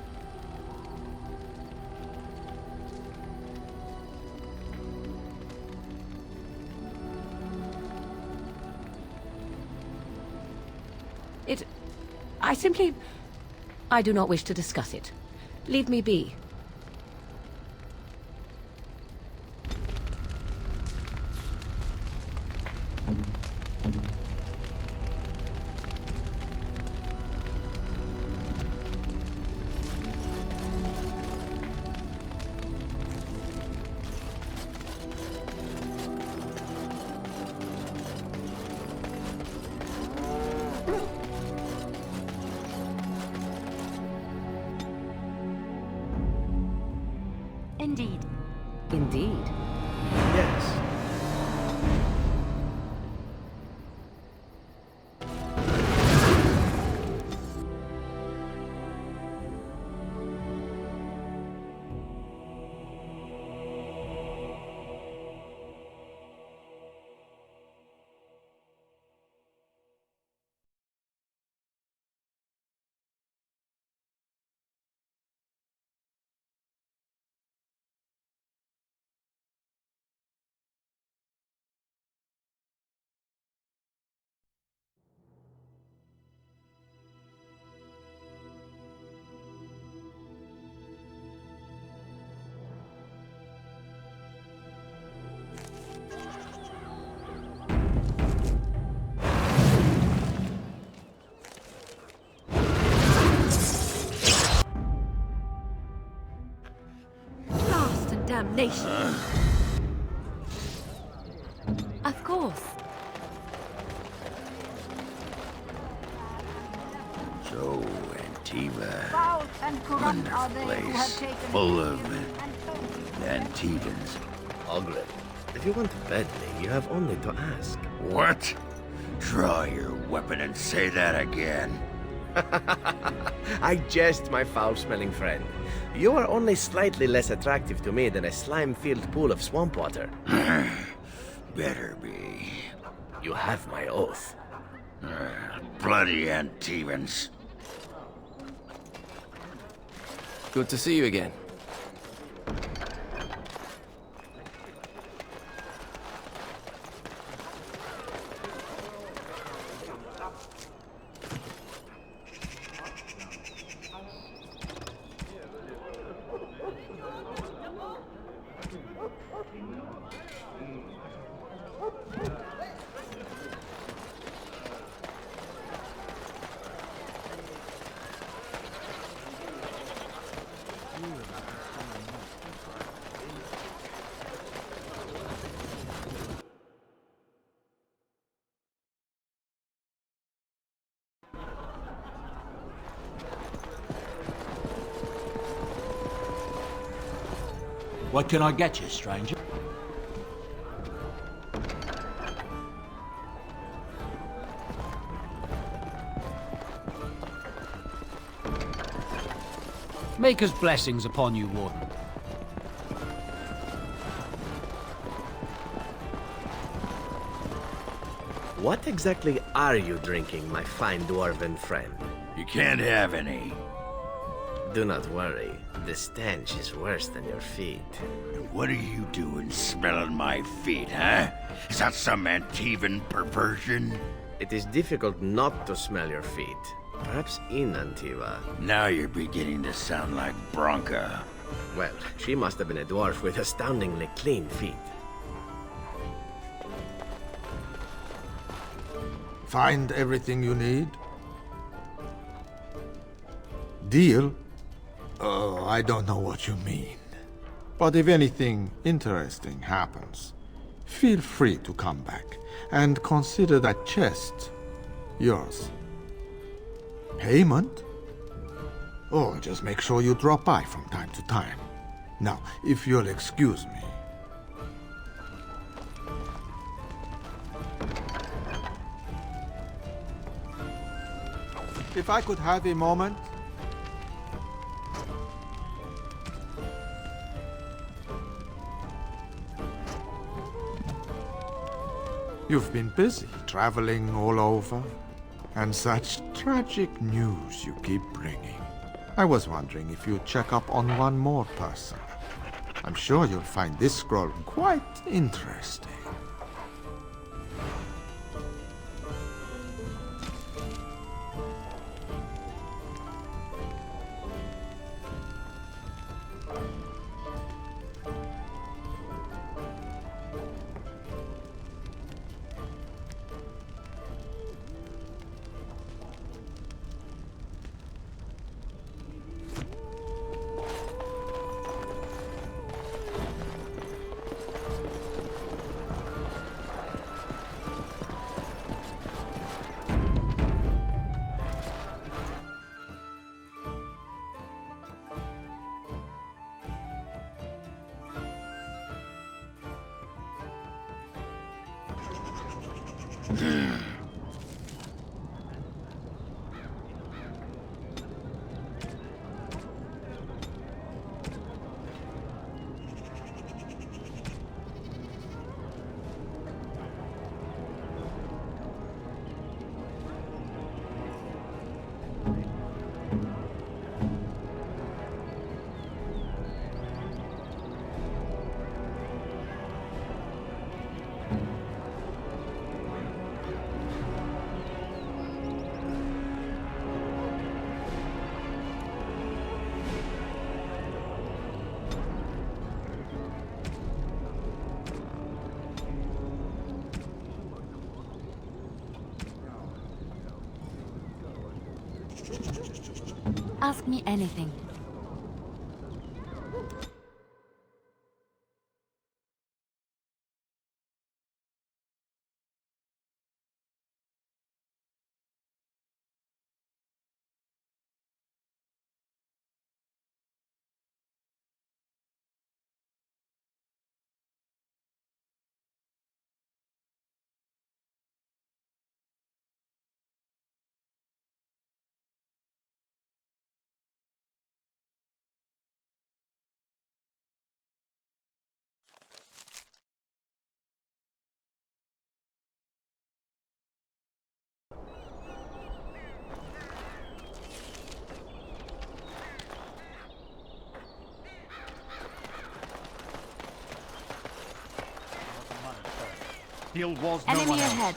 I do not wish to discuss it. Leave me be. Indeed. Indeed. Yes. Damnation. Of course. So, Antiva. Wonderful place. Full of Antivans. Ogre, if you want to bed me, you have only to ask. What? Draw your weapon and say that again. I jest, my foul-smelling friend. You are only slightly less attractive to me than a slime-filled pool of swamp water. Better be. You have my oath. Bloody Antivans. Good to see you again. What can I get you, stranger? Maker's blessings upon you, Warden. What exactly are you drinking, my fine dwarven friend? You can't have any. Do not worry. The stench is worse than your feet. What are you doing smelling my feet, huh? Is that some Antivan perversion? It is difficult not to smell your feet. Perhaps in Antiva. Now you're beginning to sound like Bronca. Well, she must have been a dwarf with astoundingly clean feet. Find everything you need? Deal? Oh, I don't know what you mean. But if anything interesting happens, feel free to come back and consider that chest yours. Payment? Or just make sure you drop by from time to time. Now, if you'll excuse me. If I could have a moment. You've been busy traveling all over, and such tragic news you keep bringing. I was wondering if you'd check up on one more person. I'm sure you'll find this scroll quite interesting. Ask me anything. Heal was Enemy no one ahead.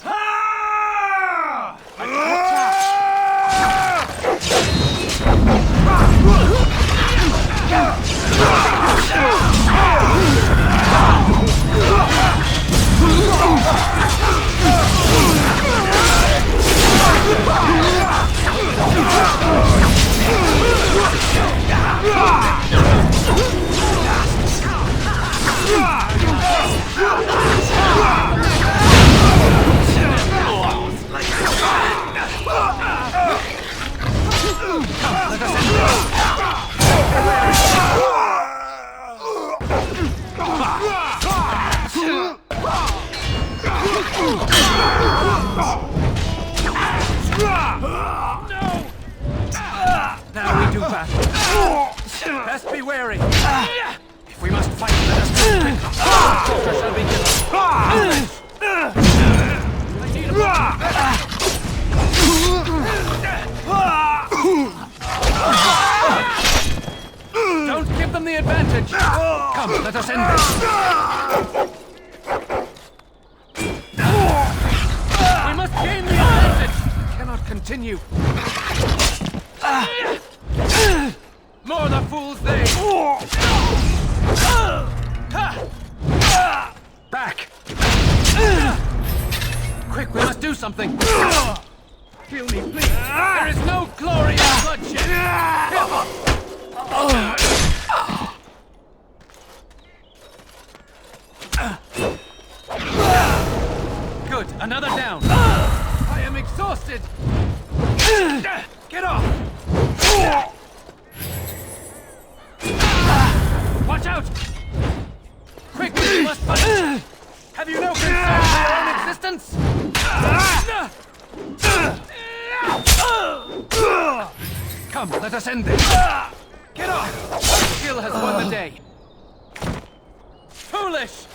Now we do battle. Best be wary. If we must fight, let us do it. Soldier shall be given. I need a Don't give them the advantage. Come, let us end this. We must gain the advantage. We cannot continue. More the fools they! Back! Quick, we must do something! Heal me, please! There is no glory in bloodshed! Good, another down! I am exhausted! Get off! out! Quickly, you must fight! Have you no concern for your own existence? Come, let us end this. Get off! Skill has won the day. Foolish!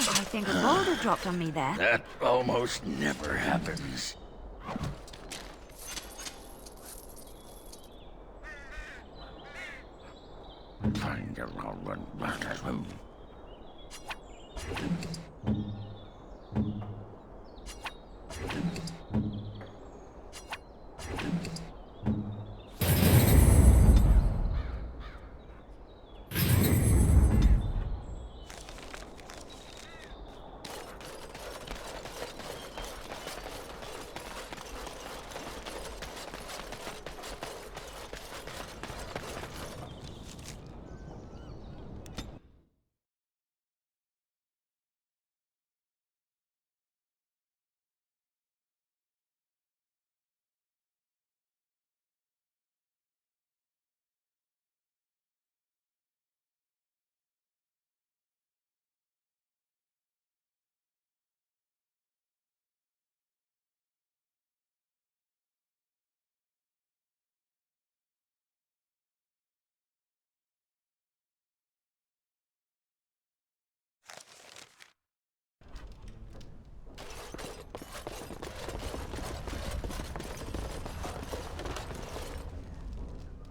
I think a boulder dropped on me there. That almost never happens. Find a run back at him.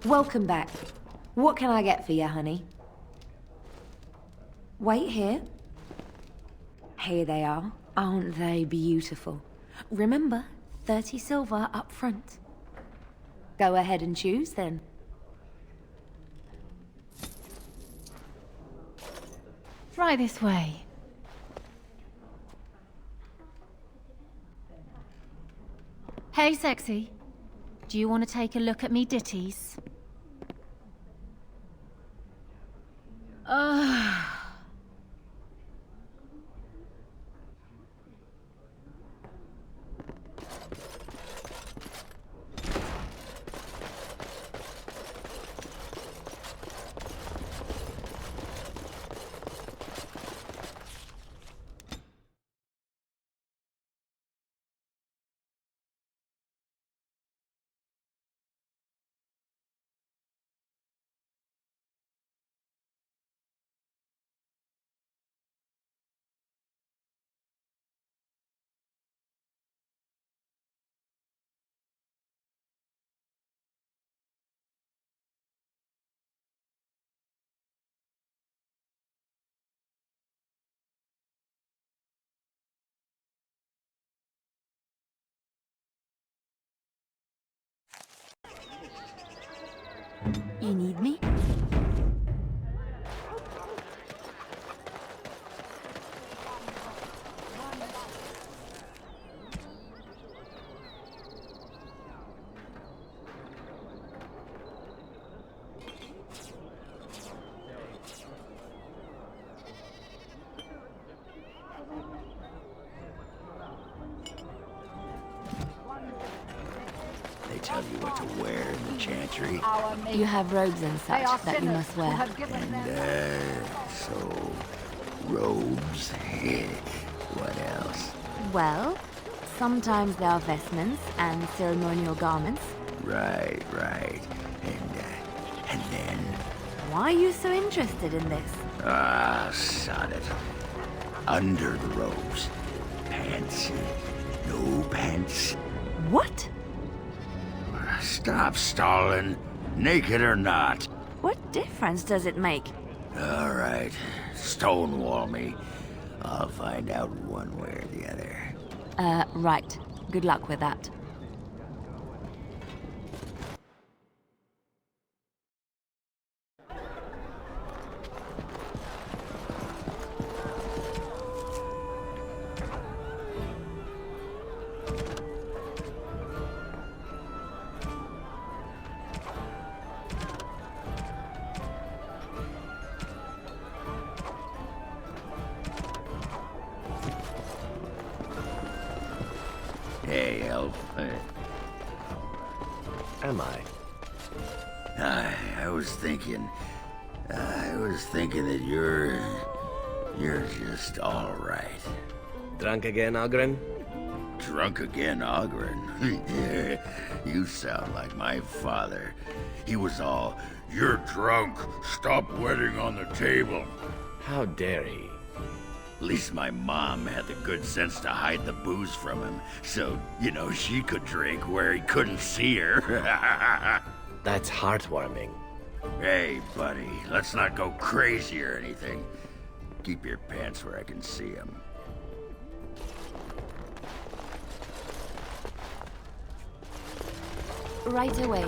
Welcome back. What can I get for you, honey? Wait here. Here they are. Aren't they beautiful? Remember, 30 silver up front. Go ahead and choose, then. Try this way. Hey, sexy. Do you want to take a look at me ditties? You need me? They tell you what to wear in the chantry. You have robes and such that you must wear. So, robes. What else? Well, sometimes there are vestments and ceremonial garments. Right. And then? Why are you so interested in this? Sod it. Under the robes. Pants. No pants. What? Stop stalling. Naked or not. What difference does it make? All right. Stonewall me. I'll find out one way or the other. Right. Good luck with that. elf, eh? Am I? I was thinking that you're just all right. Drunk again, Ogren? Drunk again, Ogren? Yeah, you sound like my father. He was all, "You're drunk. Stop wetting on the table." How dare he? At least my mom had the good sense to hide the booze from him, so, you know, she could drink where he couldn't see her. That's heartwarming. Hey, buddy, let's not go crazy or anything. Keep your pants where I can see them. Right away.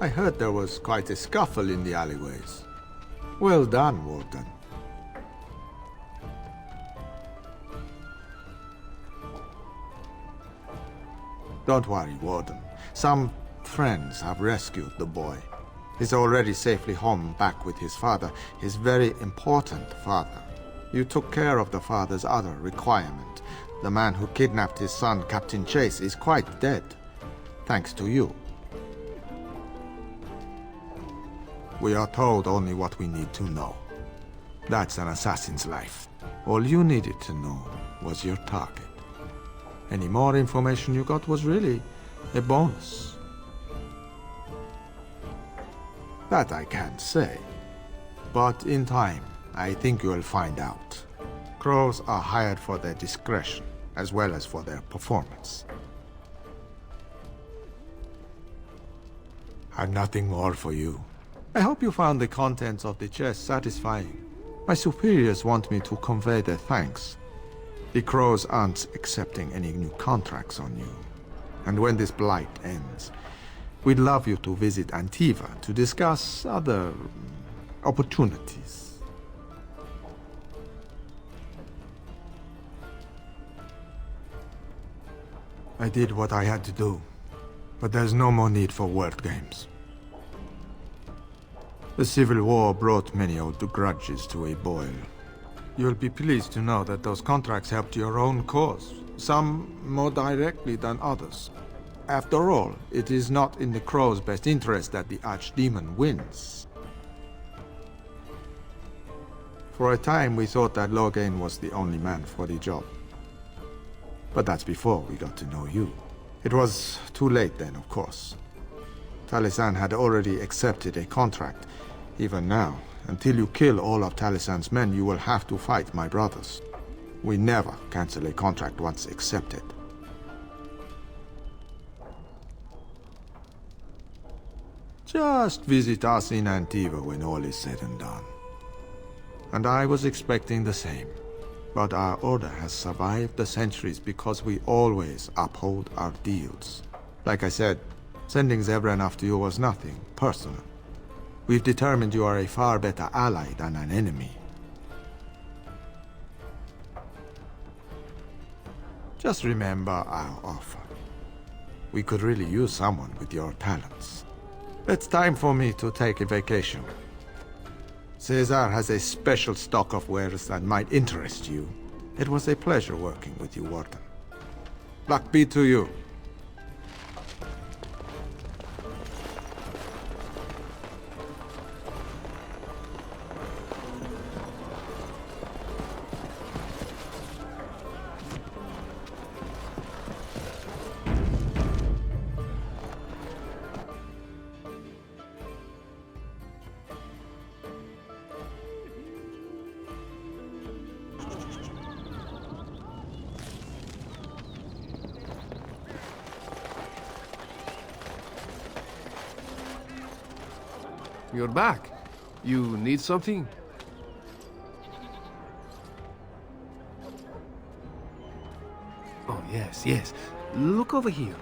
I heard there was quite a scuffle in the alleyways. Well done, Warden. Don't worry, Warden. Some friends have rescued the boy. He's already safely home back with his father, his very important father. You took care of the father's other requirement. The man who kidnapped his son, Captain Chase, is quite dead. Thanks to you. We are told only what we need to know. That's an assassin's life. All you needed to know was your target. Any more information you got was really a bonus. That I can't say. But in time, I think you'll find out. Crows are hired for their discretion, as well as for their performance. I've nothing more for you. I hope you found the contents of the chest satisfying. My superiors want me to convey their thanks. The Crows aren't accepting any new contracts on you. And when this blight ends, we'd love you to visit Antiva to discuss other opportunities. I did what I had to do, but there's no more need for word games. The Civil War brought many old grudges to a boil. You'll be pleased to know that those contracts helped your own cause, some more directly than others. After all, it is not in the Crow's best interest that the Archdemon wins. For a time, we thought that Logain was the only man for the job. But that's before we got to know you. It was too late then, of course. Talisan had already accepted a contract. Even now, until you kill all of Talisan's men, you will have to fight my brothers. We never cancel a contract once accepted. Just visit us in Antiva when all is said and done. And I was expecting the same. But our order has survived the centuries because we always uphold our deals. Like I said, sending Zebran after you was nothing personal. We've determined you are a far better ally than an enemy. Just remember our offer. We could really use someone with your talents. It's time for me to take a vacation. Caesar has a special stock of wares that might interest you. It was a pleasure working with you, Warden. Luck be to you. You're back. You need something? Oh, yes, yes. Look over here.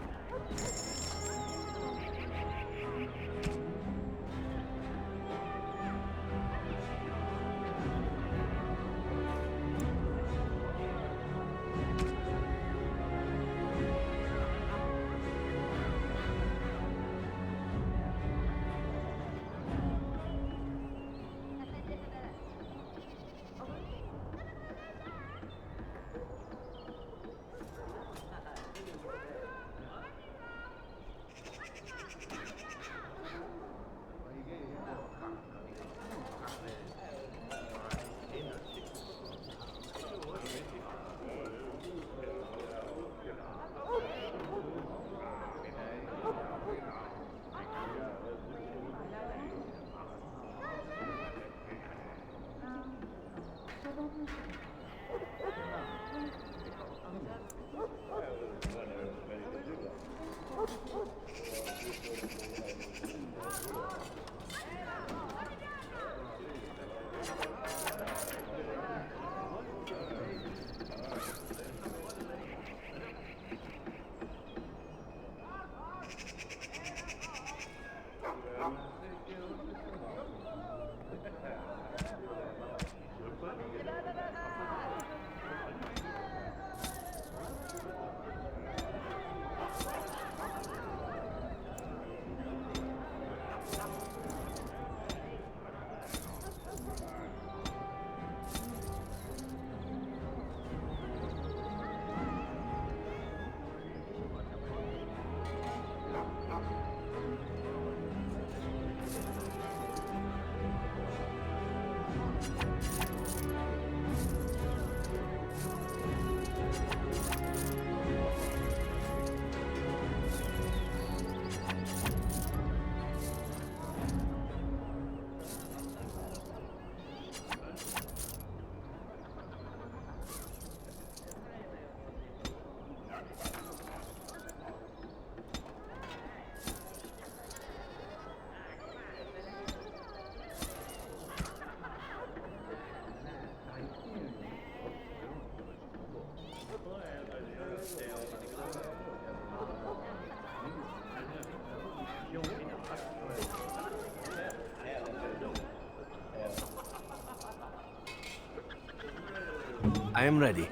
I am ready.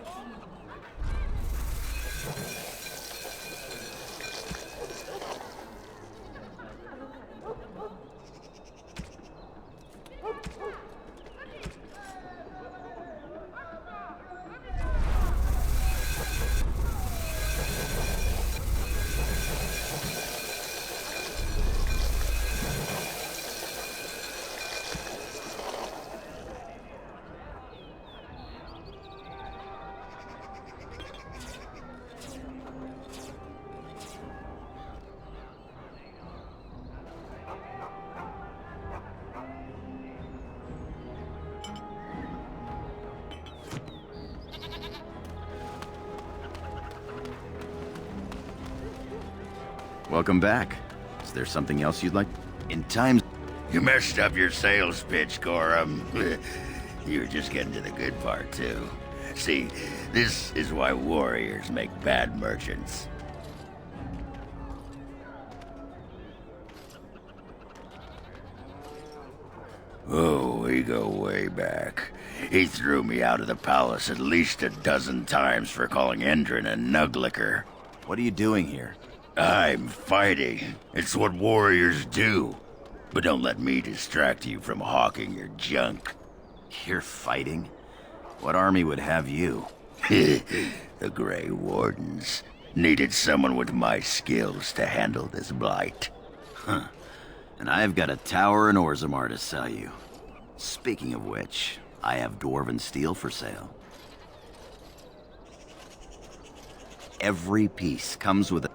Welcome back. Is there something else you'd like? In times... You messed up your sales pitch, Gorham. You were just getting to the good part, too. See, this is why warriors make bad merchants. Oh, we go way back. He threw me out of the palace at least a dozen times for calling Endrin a nuglicker. What are you doing here? I'm fighting. It's what warriors do. But don't let me distract you from hawking your junk. You're fighting? What army would have you? The Grey Wardens needed someone with my skills to handle this blight. Huh. And I've got a tower in Orzammar to sell you. Speaking of which, I have dwarven steel for sale. Every piece comes with a...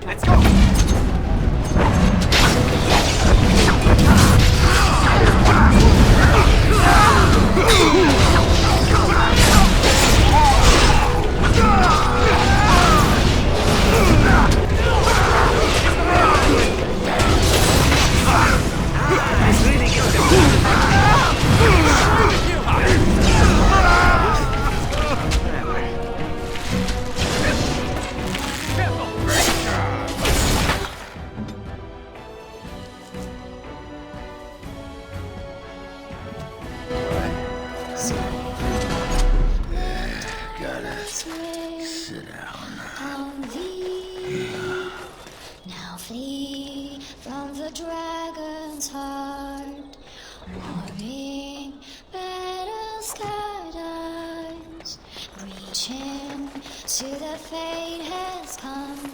Let's go! Sit down. On thee. Now flee from the dragon's heart. Warring battle skydivers. Reaching to the fate has come.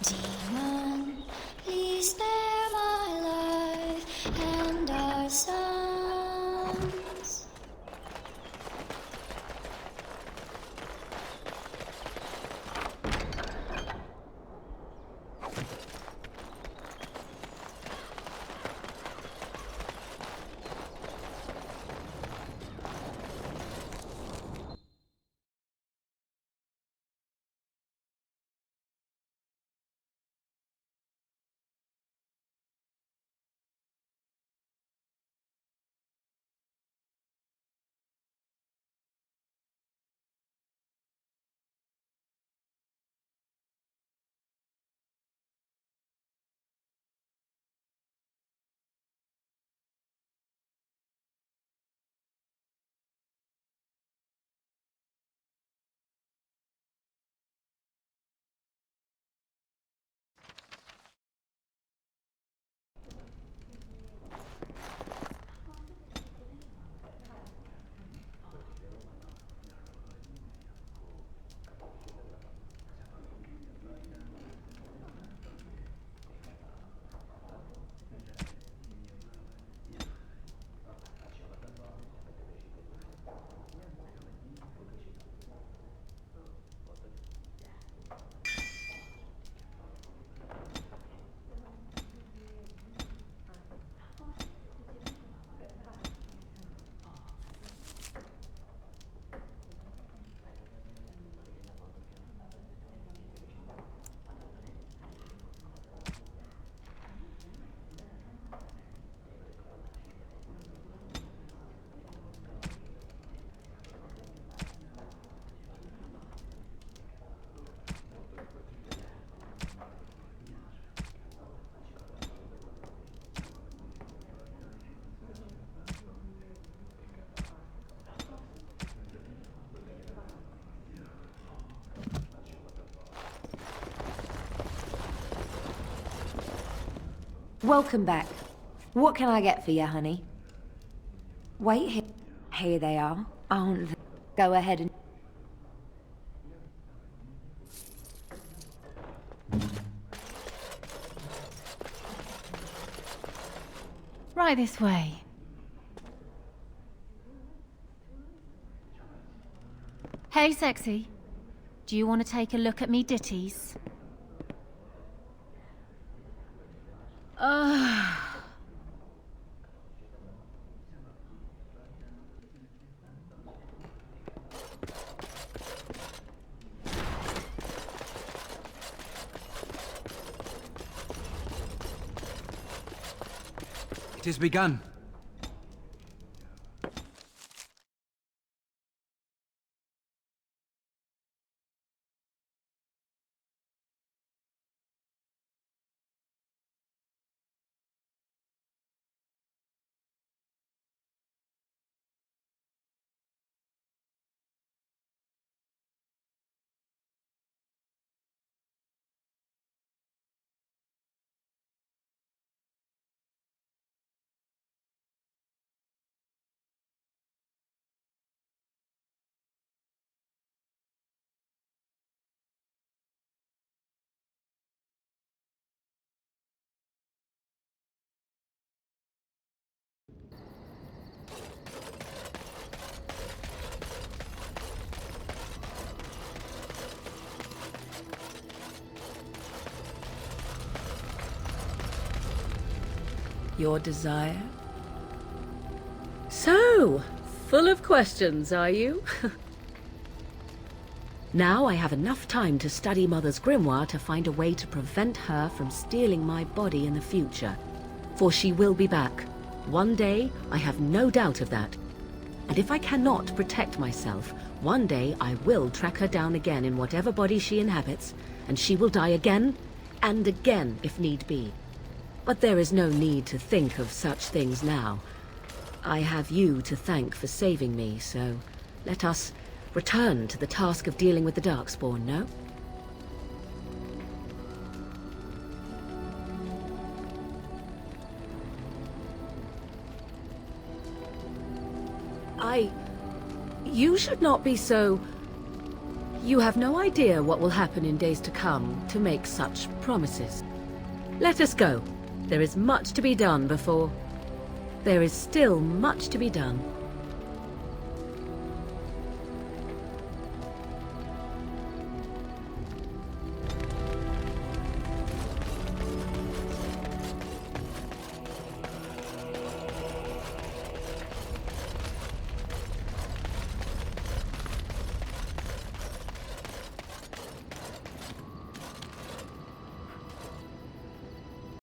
Demon, please spare my life and our sons. Welcome back. What can I get for you, honey? Wait here. Here they are, aren't they? Go ahead and... Right this way. Hey, sexy. Do you want to take a look at me ditties? It has begun. Your desire? So, full of questions, are you? Now I have enough time to study Mother's grimoire to find a way to prevent her from stealing my body in the future. For she will be back. One day, I have no doubt of that. And if I cannot protect myself, one day I will track her down again in whatever body she inhabits, and she will die again, and again if need be. But there is no need to think of such things now. I have you to thank for saving me, so let us return to the task of dealing with the Darkspawn, no? You should not be so... You have no idea what will happen in days to come to make such promises. Let us go. There is much to be done before... There is still much to be done.